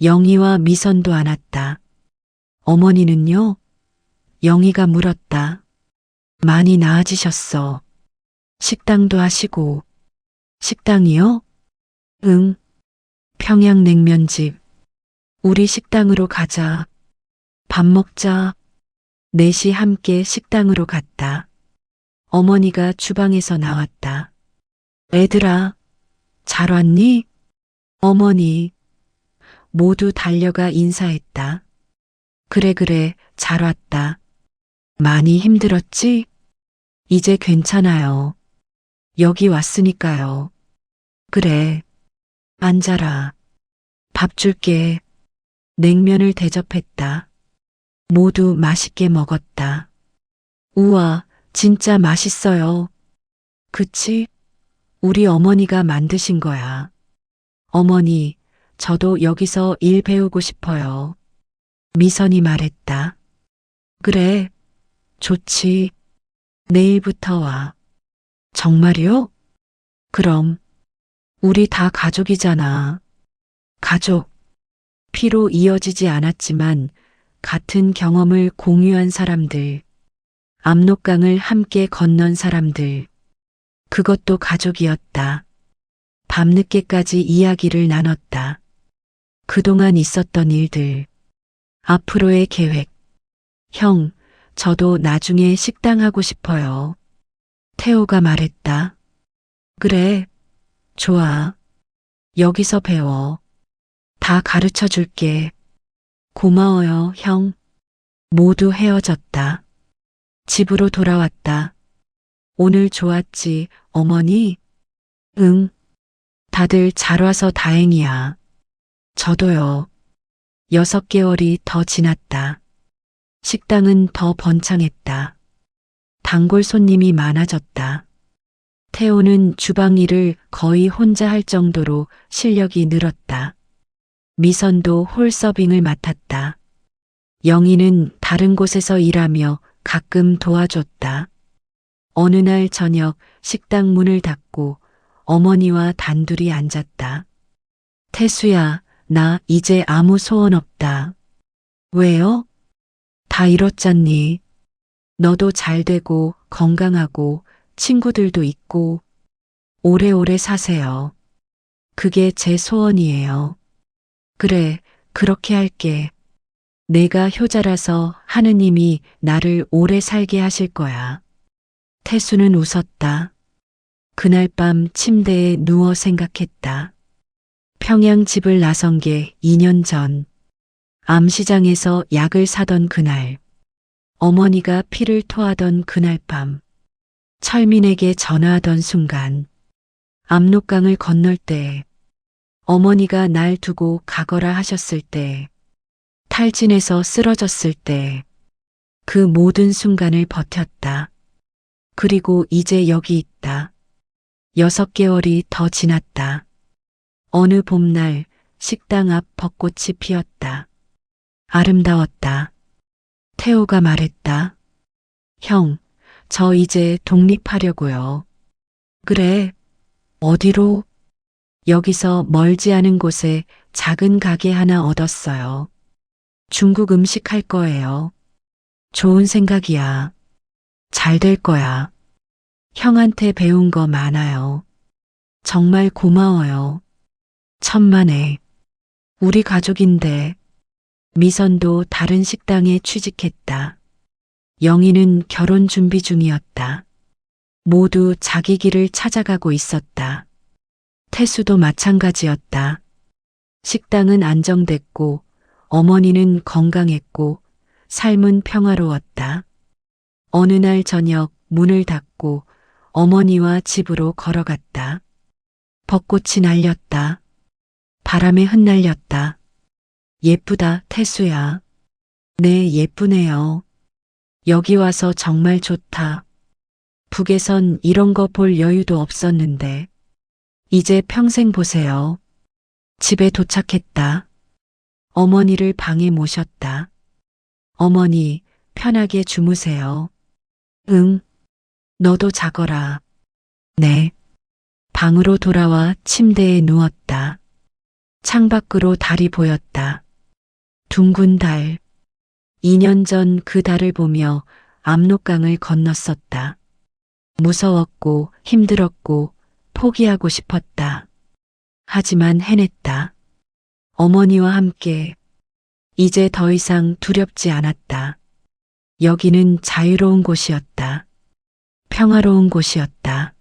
영희와 미선도 안았다. 어머니는요? 영희가 물었다. 많이 나아지셨어. 식당도 하시고. 식당이요? 응. 평양냉면집. 우리 식당으로 가자. 밥 먹자. 넷이 함께 식당으로 갔다. 어머니가 주방에서 나왔다. 애들아, 잘 왔니? 어머니. 모두 달려가 인사했다. 그래, 잘 왔다. 많이 힘들었지? 이제 괜찮아요. 여기 왔으니까요. 그래. 앉아라. 밥 줄게. 냉면을 대접했다. 모두 맛있게 먹었다. 우와, 진짜 맛있어요. 그치? 우리 어머니가 만드신 거야. 어머니, 저도 여기서 일 배우고 싶어요. 미선이 말했다. 그래, 좋지. 내일부터 와. 정말요? 그럼, 우리 다 가족이잖아. 가족. 피로 이어지지 않았지만 같은 경험을 공유한 사람들. 압록강을 함께 건넌 사람들. 그것도 가족이었다. 밤늦게까지 이야기를 나눴다. 그동안 있었던 일들. 앞으로의 계획. 형, 저도 나중에 식당 하고 싶어요. 태호가 말했다. 그래, 좋아. 여기서 배워. 다 가르쳐 줄게. 고마워요, 형. 모두 헤어졌다. 집으로 돌아왔다. 오늘 좋았지, 어머니? 응. 다들 잘 와서 다행이야. 저도요. 6개월이 더 지났다. 식당은 더 번창했다. 단골 손님이 많아졌다. 태호는 주방 일을 거의 혼자 할 정도로 실력이 늘었다. 미선도 홀 서빙을 맡았다. 영희는 다른 곳에서 일하며 가끔 도와줬다. 어느 날 저녁 식당 문을 닫고 어머니와 단둘이 앉았다. 태수야, 나 이제 아무 소원 없다. 왜요? 다 이뤘잖니. 너도 잘 되고 건강하고 친구들도 있고 오래오래 사세요. 그게 제 소원이에요. 그래, 그렇게 할게. 내가 효자라서 하느님이 나를 오래 살게 하실 거야. 태수는 웃었다. 그날 밤 침대에 누워 생각했다. 평양 집을 나선 게 2년 전. 암시장에서 약을 사던 그날. 어머니가 피를 토하던 그날 밤. 철민에게 전화하던 순간. 압록강을 건널 때. 어머니가 날 두고 가거라 하셨을 때. 탈진해서 쓰러졌을 때. 그 모든 순간을 버텼다. 그리고 이제 여기 있다. 6개월이 더 지났다. 어느 봄날 식당 앞 벚꽃이 피었다. 아름다웠다. 태호가 말했다. 형, 저 이제 독립하려고요. 그래, 어디로? 여기서 멀지 않은 곳에 작은 가게 하나 얻었어요. 중국 음식 할 거예요. 좋은 생각이야. 잘 될 거야. 형한테 배운 거 많아요. 정말 고마워요. 천만에. 우리 가족인데. 미선도 다른 식당에 취직했다. 영희는 결혼 준비 중이었다. 모두 자기 길을 찾아가고 있었다. 태수도 마찬가지였다. 식당은 안정됐고 어머니는 건강했고 삶은 평화로웠다. 어느 날 저녁 문을 닫고 어머니와 집으로 걸어갔다. 벚꽃이 날렸다. 바람에 흩날렸다. 예쁘다, 태수야. 네, 예쁘네요. 여기 와서 정말 좋다. 북에선 이런 거 볼 여유도 없었는데. 이제 평생 보세요. 집에 도착했다. 어머니를 방에 모셨다. 어머니, 편하게 주무세요. 응. 너도 자거라. 네. 방으로 돌아와 침대에 누웠다. 창밖으로 달이 보였다. 둥근 달. 2년 전 그 달을 보며 압록강을 건넜었다. 무서웠고 힘들었고 포기하고 싶었다. 하지만 해냈다. 어머니와 함께. 이제 더 이상 두렵지 않았다. 여기는 자유로운 곳이었다. 평화로운 곳이었다.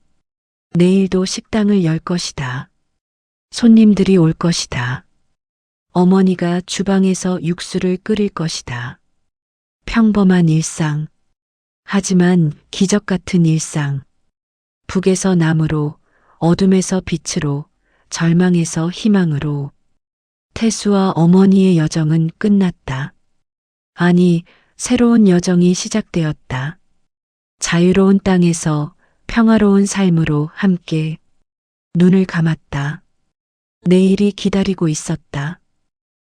내일도 식당을 열 것이다. 손님들이 올 것이다. 어머니가 주방에서 육수를 끓일 것이다. 평범한 일상. 하지만 기적 같은 일상. 북에서 남으로, 어둠에서 빛으로, 절망에서 희망으로. 태수와 어머니의 여정은 끝났다. 아니, 새로운 여정이 시작되었다. 자유로운 땅에서 평화로운 삶으로 함께. 눈을 감았다. 내일이 기다리고 있었다.